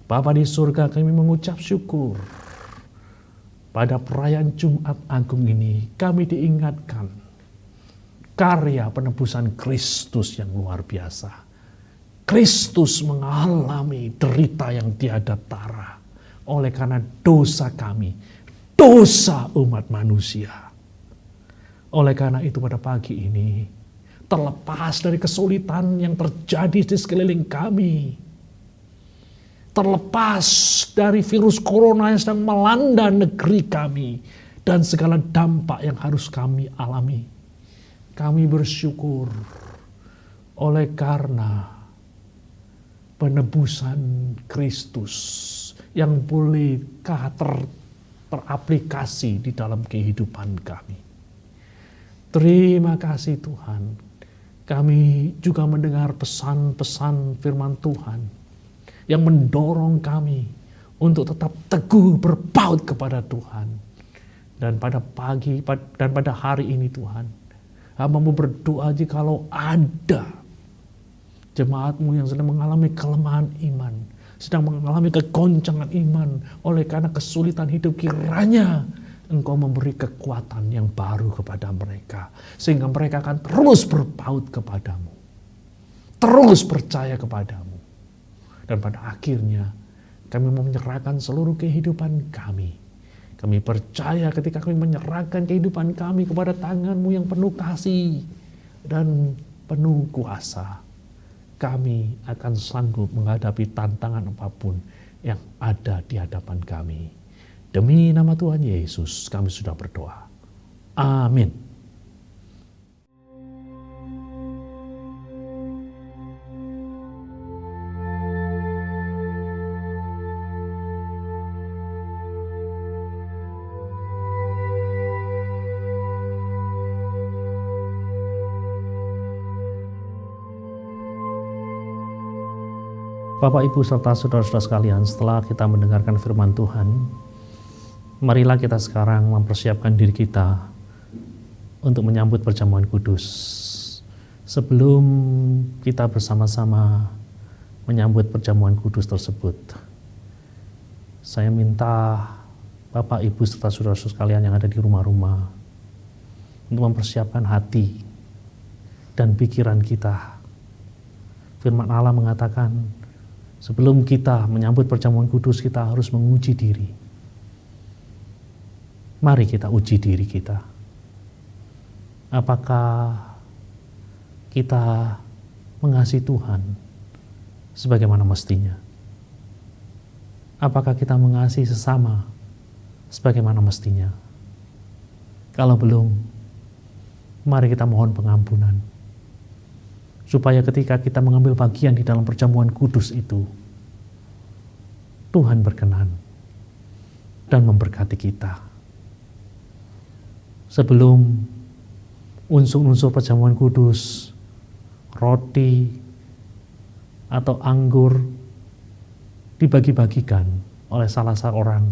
Bapa di surga, kami mengucap syukur. Pada perayaan Jumat Agung ini, kami diingatkan karya penebusan Kristus yang luar biasa. Kristus mengalami derita yang tiada tara oleh karena dosa kami, dosa umat manusia. Oleh karena itu pada pagi ini, terlepas dari kesulitan yang terjadi di sekeliling kami, terlepas dari virus corona yang sedang melanda negeri kami dan segala dampak yang harus kami alami, kami bersyukur oleh karena penebusan Kristus yang bolehkah teraplikasi di dalam kehidupan kami. Terima kasih Tuhan. Kami juga mendengar pesan-pesan firman Tuhan yang mendorong kami untuk tetap teguh berpaut kepada Tuhan. Dan pada pagi dan pada hari ini Tuhan, hamba-Mu berdoa jikalau ada jemaat-Mu yang sedang mengalami kelemahan iman, sedang mengalami kegoncangan iman oleh karena kesulitan hidup, kiranya Engkau memberi kekuatan yang baru kepada mereka, sehingga mereka akan terus berpaut kepadamu, terus percaya kepadamu. Dan pada akhirnya kami mau menyerahkan seluruh kehidupan kami. Kami percaya ketika kami menyerahkan kehidupan kami kepada tangan-Mu yang penuh kasih dan penuh kuasa, kami akan sanggup menghadapi tantangan apapun yang ada di hadapan kami. Demi nama Tuhan Yesus kami sudah berdoa. Amin. Bapak, Ibu, serta saudara-saudara sekalian, setelah kita mendengarkan firman Tuhan, marilah kita sekarang mempersiapkan diri kita untuk menyambut perjamuan kudus. Sebelum kita bersama-sama menyambut perjamuan kudus tersebut, saya minta Bapak, Ibu, serta saudara-saudara sekalian yang ada di rumah-rumah untuk mempersiapkan hati dan pikiran kita. Firman Allah mengatakan, sebelum kita menyambut perjamuan kudus, kita harus menguji diri. Mari kita uji diri kita. Apakah kita mengasihi Tuhan sebagaimana mestinya? Apakah kita mengasihi sesama sebagaimana mestinya? Kalau belum, mari kita mohon pengampunan, supaya ketika kita mengambil bagian di dalam perjamuan kudus itu, Tuhan berkenan dan memberkati kita. Sebelum unsur-unsur perjamuan kudus, roti atau anggur dibagi-bagikan oleh salah seorang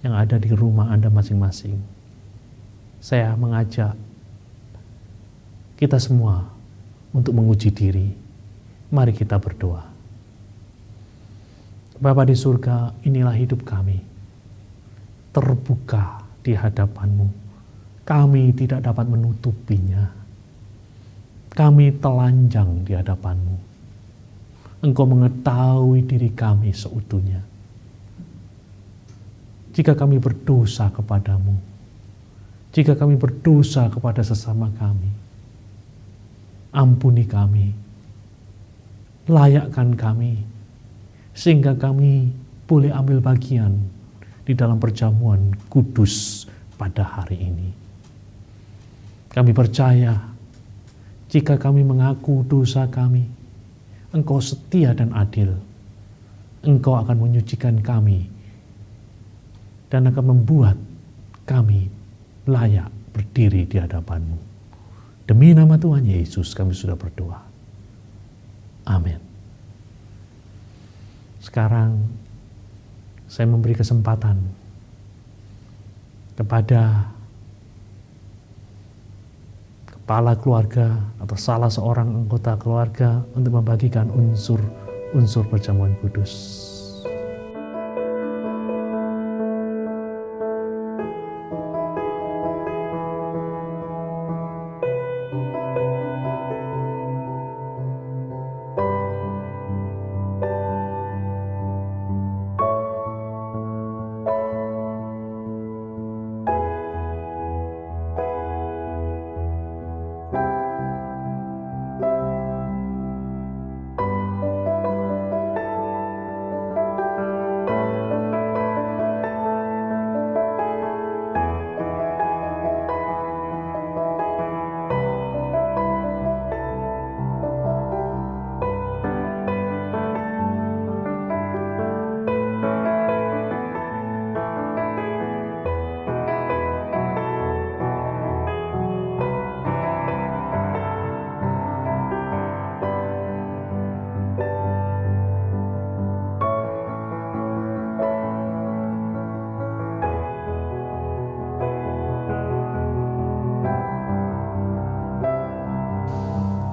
yang ada di rumah Anda masing-masing, saya mengajak kita semua untuk menguji diri. Mari kita berdoa. Bapa di surga, inilah hidup kami, terbuka di hadapan-Mu. Kami tidak dapat menutupinya. Kami telanjang di hadapan-Mu. Engkau mengetahui diri kami seutuhnya. Jika kami berdosa kepadamu, jika kami berdosa kepada sesama kami, ampuni kami, layakkan kami, sehingga kami boleh ambil bagian di dalam perjamuan kudus pada hari ini. Kami percaya, jika kami mengaku dosa kami, Engkau setia dan adil. Engkau akan menyucikan kami dan akan membuat kami layak berdiri di hadapan-Mu. Demi nama Tuhan Yesus kami sudah berdoa. Amin. Sekarang saya memberi kesempatan kepada kepala keluarga atau salah seorang anggota keluarga untuk membagikan unsur perjamuan kudus.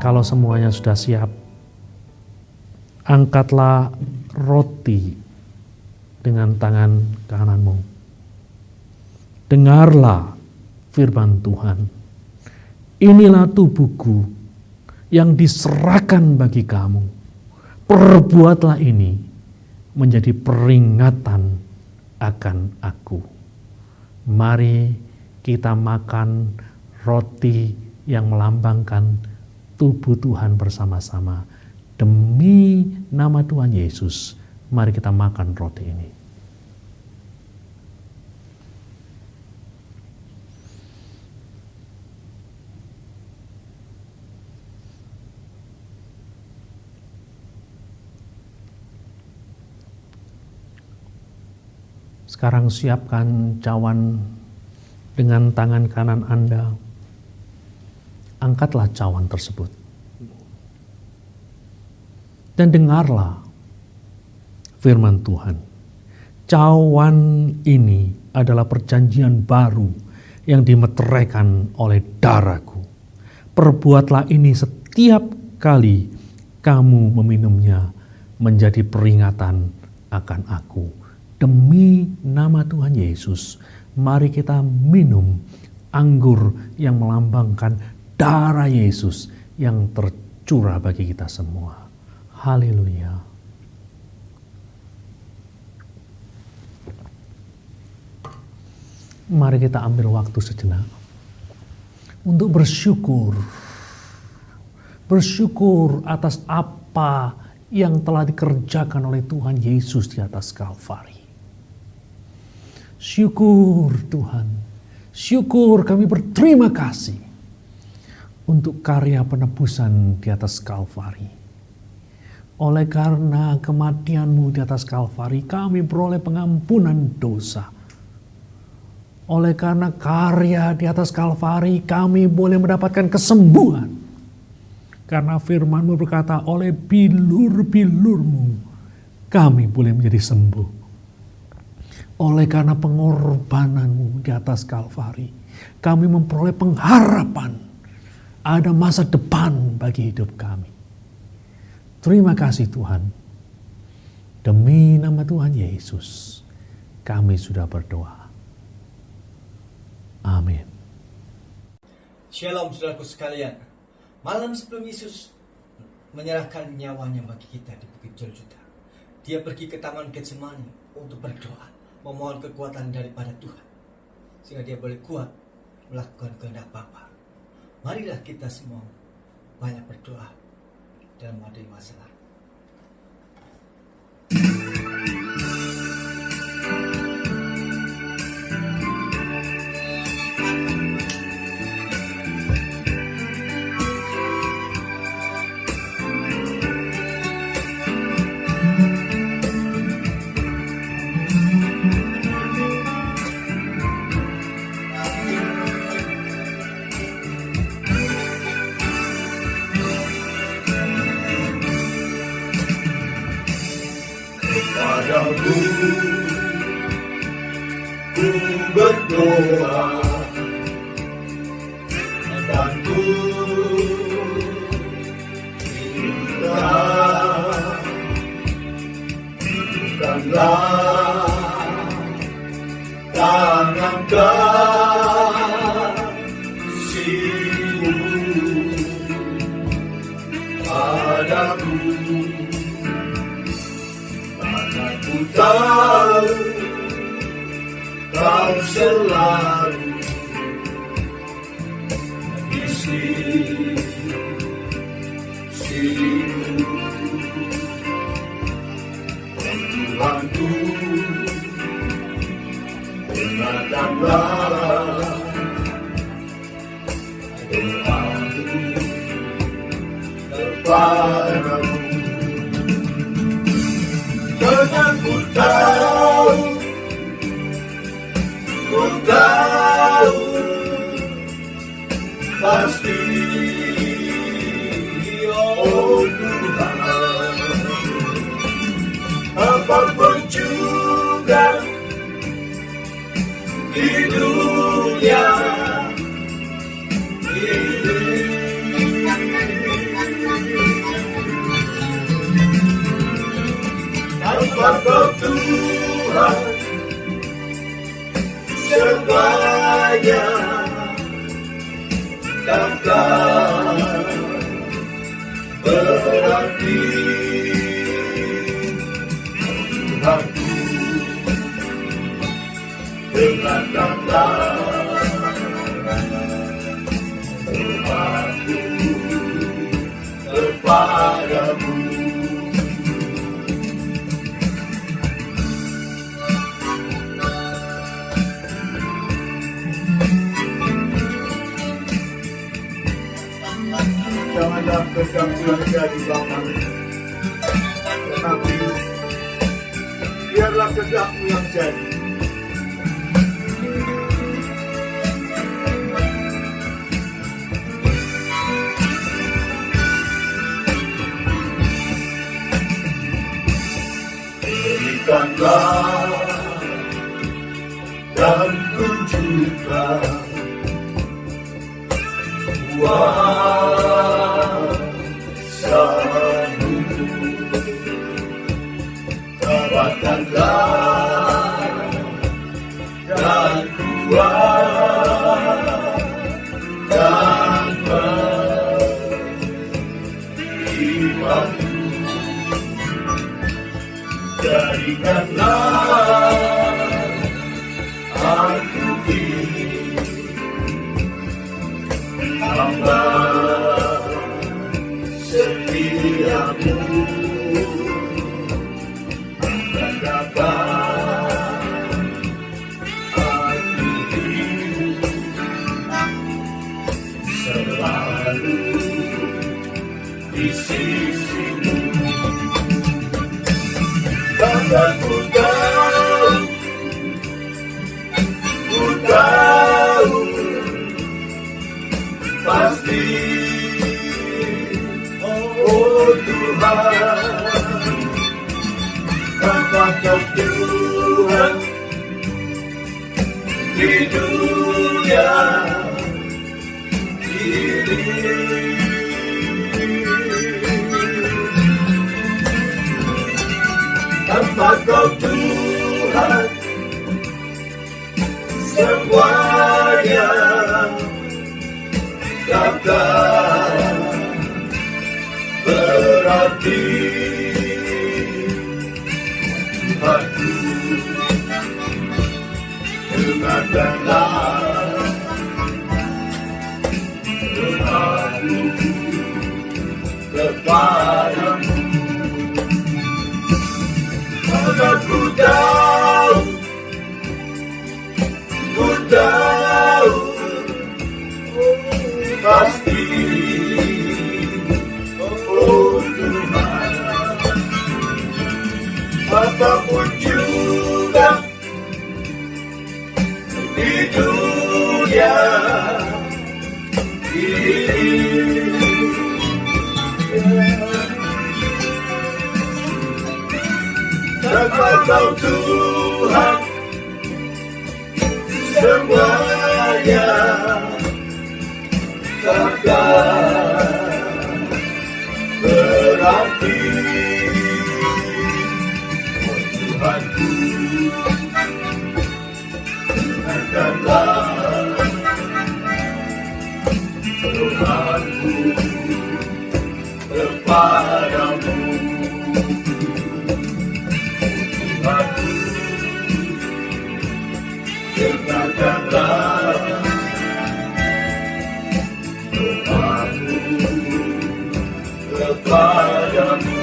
Kalau semuanya sudah siap, angkatlah roti dengan tangan kananmu. Dengarlah firman Tuhan. Inilah tubuhku yang diserahkan bagi kamu. Perbuatlah ini menjadi peringatan akan aku. Mari kita makan roti yang melambangkan tubuh Tuhan bersama-sama. Demi nama Tuhan Yesus, mari kita makan roti ini. Sekarang siapkan cawan dengan tangan kanan Anda. Angkatlah cawan tersebut. Dan dengarlah firman Tuhan. Cawan ini adalah perjanjian baru yang dimeteraikan oleh darahku. Perbuatlah ini setiap kali kamu meminumnya menjadi peringatan akan aku. Demi nama Tuhan Yesus, mari kita minum anggur yang melambangkan darah Yesus yang tercurah bagi kita semua. Haleluya. Mari kita ambil waktu sejenak untuk bersyukur. Bersyukur atas apa yang telah dikerjakan oleh Tuhan Yesus di atas Kalvari. Syukur Tuhan. Syukur, kami berterima kasih untuk karya penebusan di atas Kalvari. Oleh karena kematian-Mu di atas Kalvari, kami beroleh pengampunan dosa. Oleh karena karya di atas Kalvari, kami boleh mendapatkan kesembuhan. Karena firman-Mu berkata, oleh bilur-bilur-Mu kami boleh menjadi sembuh. Oleh karena pengorbanan-Mu di atas Kalvari, kami memperoleh pengharapan. Ada masa depan bagi hidup kami. Terima kasih Tuhan. Demi nama Tuhan Yesus, kami sudah berdoa. Amin. Shalom saudaraku sekalian. Malam sebelum Yesus menyerahkan nyawanya bagi kita di Bukit Golgota, Dia pergi ke Taman Getsemani untuk berdoa, memohon kekuatan daripada Tuhan, sehingga Dia boleh kuat melakukan kehendak Bapa. Marilah kita semua banyak berdoa dalam menghadapi masalah. Padamu ku berdoa dan ku minta, bukanlah tangan kasih-Mu padaku. Ku tahu Kau selalu di sisiku, Tuhanku, dengarkanlah doaku kepadamu. Jangan ku tahu pasti, oh Tuhan, apapun juga di dunia ini, apakah Tuhan semuanya takkan berarti. Tuhanku, dengarkanlah doaku kepadamu. Janganlah kehendak-Mu yang jadi Bapa, tetapi biarlah kehendak-Mu yang jadi. kuasamu. Kuatkanlah dan kuatkan imanku. Jadikanlah aku ini hamba setiamu, akan dapat aku hidup selalu di sisimu. Karena ku tahu pasti, oh Tuhan, tanpa Kau Tuhan di dunia ini. Tanpa Kau Tuhan, semuanya takkan berarti. Tuhanku, dengarkanlah doaku kepadamu. Karena ku tahu pasti, oh Tuhan, apapun juga di dunia ini. Tanpa Kau Tuhan, semuanya takkan berarti. Oh Tuhanku, dengarkanlah doaku kepadamu. Tuhanku, dengarkanlah doaku kepadamu.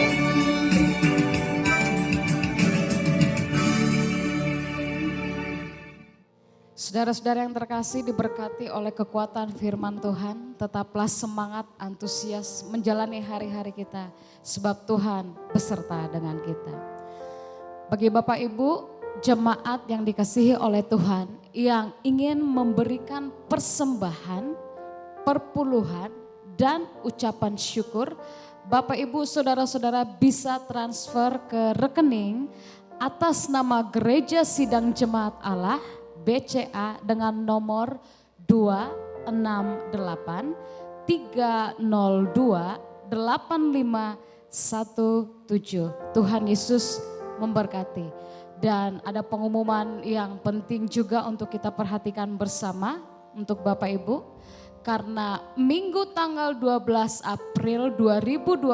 Saudara-saudara yang terkasih, diberkati oleh kekuatan firman Tuhan, tetaplah semangat, antusias menjalani hari-hari kita, sebab Tuhan beserta dengan kita. Bagi Bapak Ibu, jemaat yang dikasihi oleh Tuhan, yang ingin memberikan persembahan, perpuluhan, dan ucapan syukur, Bapak Ibu Saudara-saudara bisa transfer ke rekening atas nama Gereja Sidang Jemaat Allah BCA dengan nomor 268 302 8517. Tuhan Yesus memberkati. Dan ada pengumuman yang penting juga untuk kita perhatikan bersama untuk Bapak Ibu. Karena Minggu tanggal 12 April 2020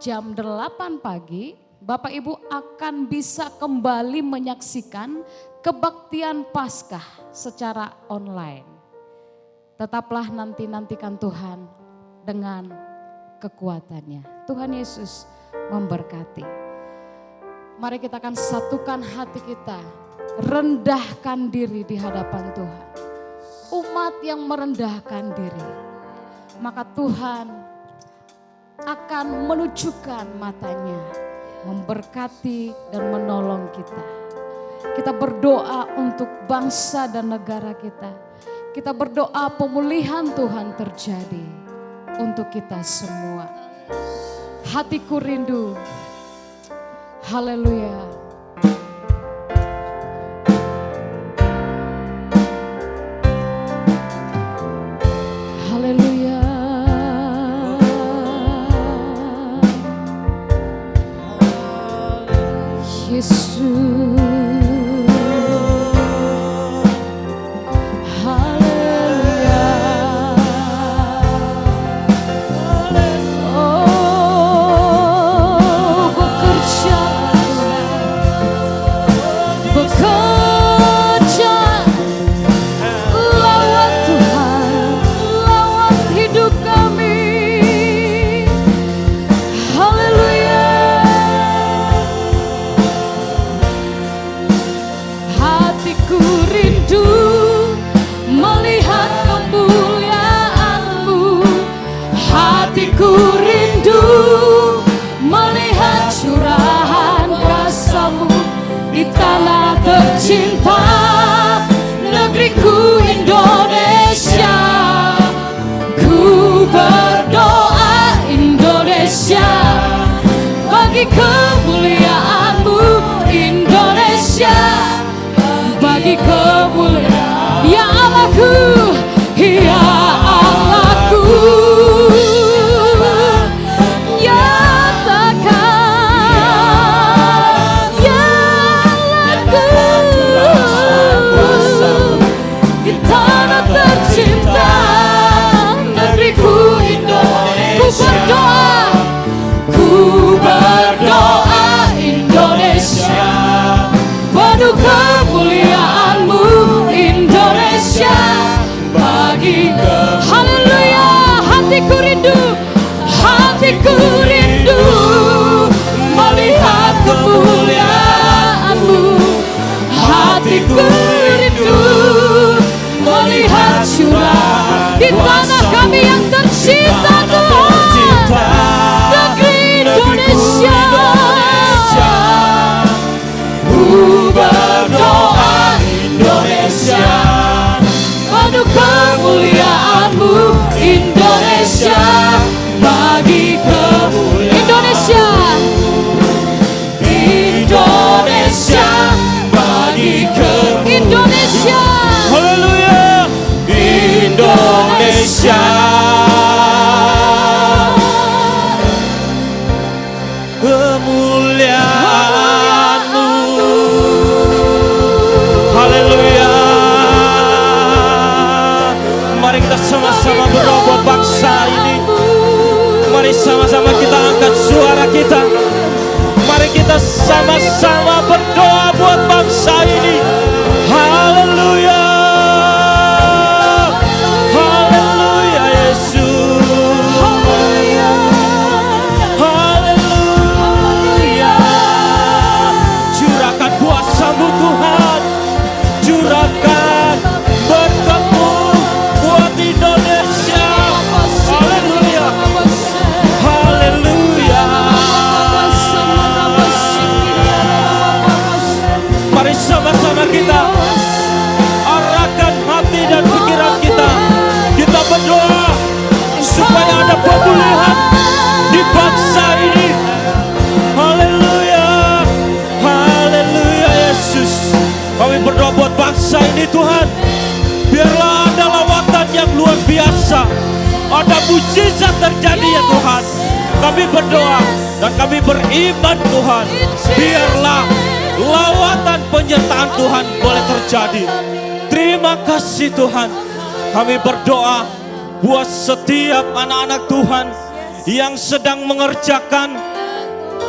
jam 8 pagi Bapak Ibu akan bisa kembali menyaksikan kebaktian Paskah secara online. Tetaplah nantikan Tuhan dengan kekuatannya. Tuhan Yesus memberkati. Mari kita akan satukan hati kita, rendahkan diri di hadapan Tuhan. Umat yang merendahkan diri, maka Tuhan akan menunjukkan matanya, memberkati dan menolong kita. Kita berdoa untuk bangsa dan negara kita. Kita berdoa pemulihan Tuhan terjadi untuk kita semua. Hatiku rindu. Haleluya. Haleluya. Yesus. Haleluya. Oh, bekerja lawat Tuhan, lawat hidup kami. Haleluya. Hatiku rindu melihat kemuliaan-Mu. Hatiku rindu melihat curahan kasih-Mu di tanah tercinta, negeriku Indonesia. Ku berdoa Indonesia, bagi kemuliaan-Mu Indonesia, bagi kemuliaan. Ya Allahku, ya Allahku, nyatakan ya Allahku, di tanah tercinta, negeriku Indonesia. Ku berdoa Indonesia, penuh kemuliaan-Mu Indonesia, bagi haleluya. Hatiku rindu melihat kemuliaan-Mu. Hatiku rindu melihat curah di tanah kami yang tercinta Tuhan, negeri Indonesia. Ku berdoa Indonesia, penuh kemuliaan-Mu Indonesia, bagi kemuliaan Indonesia. Indonesia, bagi Indonesia. Haleluya. Indonesia. Kemuliaan-Mu. Haleluya. Mari kita sama-sama berdoa buat bangsa ini. Mari sama-sama kita angkat suara kita. Mari kita sama-sama berdoa buat bangsa ini. Haleluya. Haleluya Yesus. Haleluya. Curahkan kuasa-Mu Tuhan. Curahkan berkat-Mu buat Indonesia. Haleluya. Haleluya. Mari sama-sama kita arahkan hati dan pikiran kita. Kita berdoa supaya ada pemulihan di bangsa ini. Haleluya. Haleluya Yesus. Kami berdoa buat bangsa ini Tuhan. Biarlah ada lawatan yang luar biasa. Ada mujizat terjadi ya Tuhan. Kami berdoa dan kami beriman Tuhan. Biarlah lawatan penyertaan Tuhan boleh terjadi. Terima kasih Tuhan. Kami berdoa buat setiap anak-anak Tuhan yang sedang mengerjakan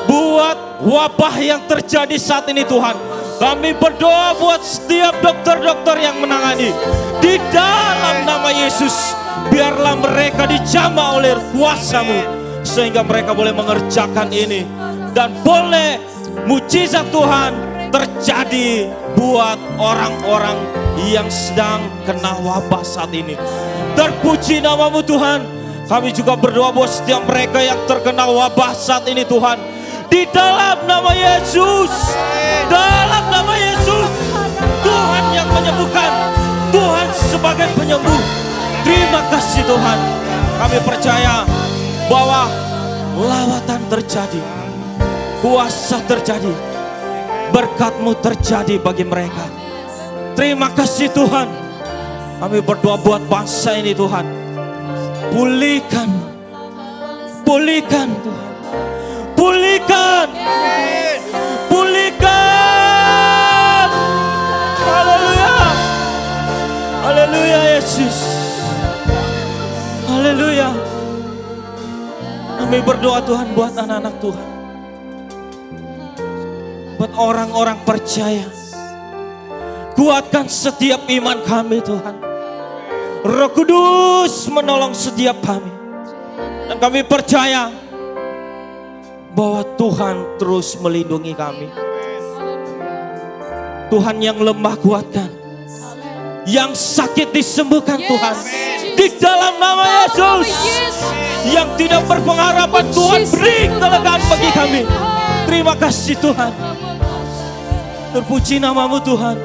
buat wabah yang terjadi saat ini Tuhan. Kami berdoa buat setiap dokter-dokter yang menangani. Di dalam nama Yesus, biarlah mereka dijamah oleh kuasa-Mu, sehingga mereka boleh mengerjakan ini. Dan boleh mujizat Tuhan terjadi buat orang-orang yang sedang kena wabah saat ini. Terpuji nama-Mu Tuhan. Kami juga berdoa buat setiap mereka yang terkena wabah saat ini Tuhan. Di dalam nama Yesus. Dalam nama Yesus. Tuhan yang menyembuhkan. Tuhan sebagai penyembuh. Terima kasih Tuhan. Kami percaya bahwa lawatan terjadi. Kuasa terjadi. Berkat-Mu terjadi bagi mereka. Terima kasih Tuhan. Kami berdoa buat bangsa ini Tuhan. Pulihkan. Pulihkan Tuhan. Pulihkan. Pulihkan. Haleluya. Haleluya Yesus. Haleluya. Kami berdoa Tuhan buat anak-anak Tuhan. Buat orang-orang percaya. Kuatkan setiap iman kami Tuhan. Roh Kudus menolong setiap kami. Dan kami percaya bahwa Tuhan terus melindungi kami. Tuhan yang lemah kuatkan. Yang sakit disembuhkan Tuhan. Di dalam nama Yesus. Yang tidak berpengharapan Tuhan beri kelegaan bagi kami. Terima kasih Tuhan. Terpuji namamu Tuhan.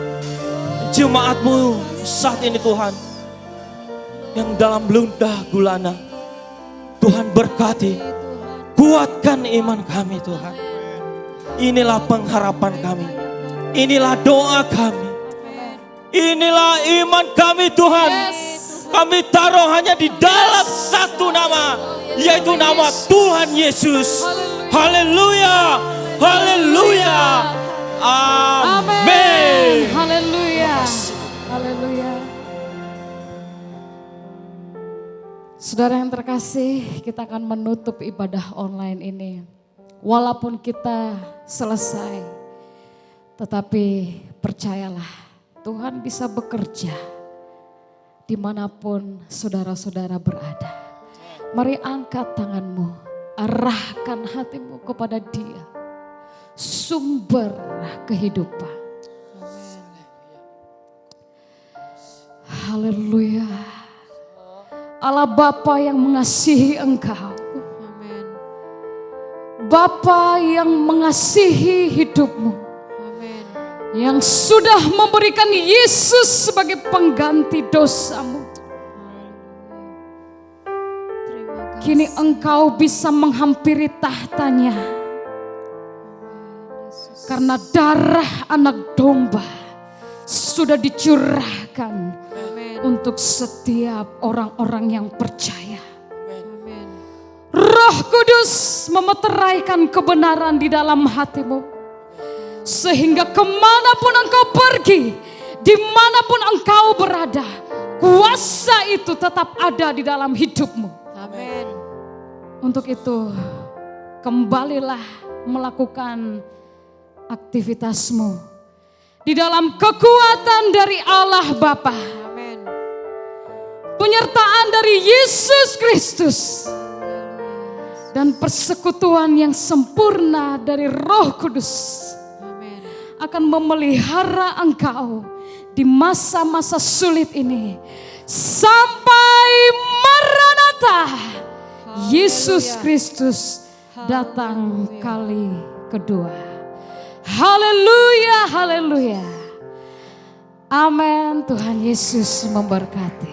Jemaatmu saat ini Tuhan. Yang dalam lundah gulana. Tuhan berkati. Kuatkan iman kami Tuhan. Inilah pengharapan kami. Inilah doa kami. Inilah iman kami Tuhan. Kami taruh hanya di dalam satu nama. Yaitu nama Tuhan Yesus. Haleluya. Haleluya. Amin. Haleluya. Haleluya. Saudara yang terkasih, kita akan menutup ibadah online ini. Walaupun kita selesai, tetapi percayalah Tuhan bisa bekerja dimanapun saudara-saudara berada. Mari angkat tanganmu, arahkan hatimu kepada Dia, sumber kehidupan. Haleluya. Allah Bapa yang mengasihi engkau. Bapa yang mengasihi hidupmu. Yang sudah memberikan Yesus sebagai pengganti dosamu. Kini engkau bisa menghampiri tahtanya. Karena darah anak domba sudah dicurahkan untuk setiap orang-orang yang percaya. Roh Kudus memeteraikan kebenaran di dalam hatimu. Sehingga kemanapun engkau pergi, dimanapun engkau berada, kuasa itu tetap ada di dalam hidupmu. Amin. Untuk itu, kembalilah melakukan aktivitasmu di dalam kekuatan dari Allah Bapa. Amin. Penyertaan dari Yesus Kristus. Dan persekutuan yang sempurna dari Roh Kudus. Amin. Akan memelihara engkau di masa-masa sulit ini. Sampai Maranatha. Yesus Kristus datang kali kedua. Haleluya, haleluya. Amin. Tuhan Yesus memberkati.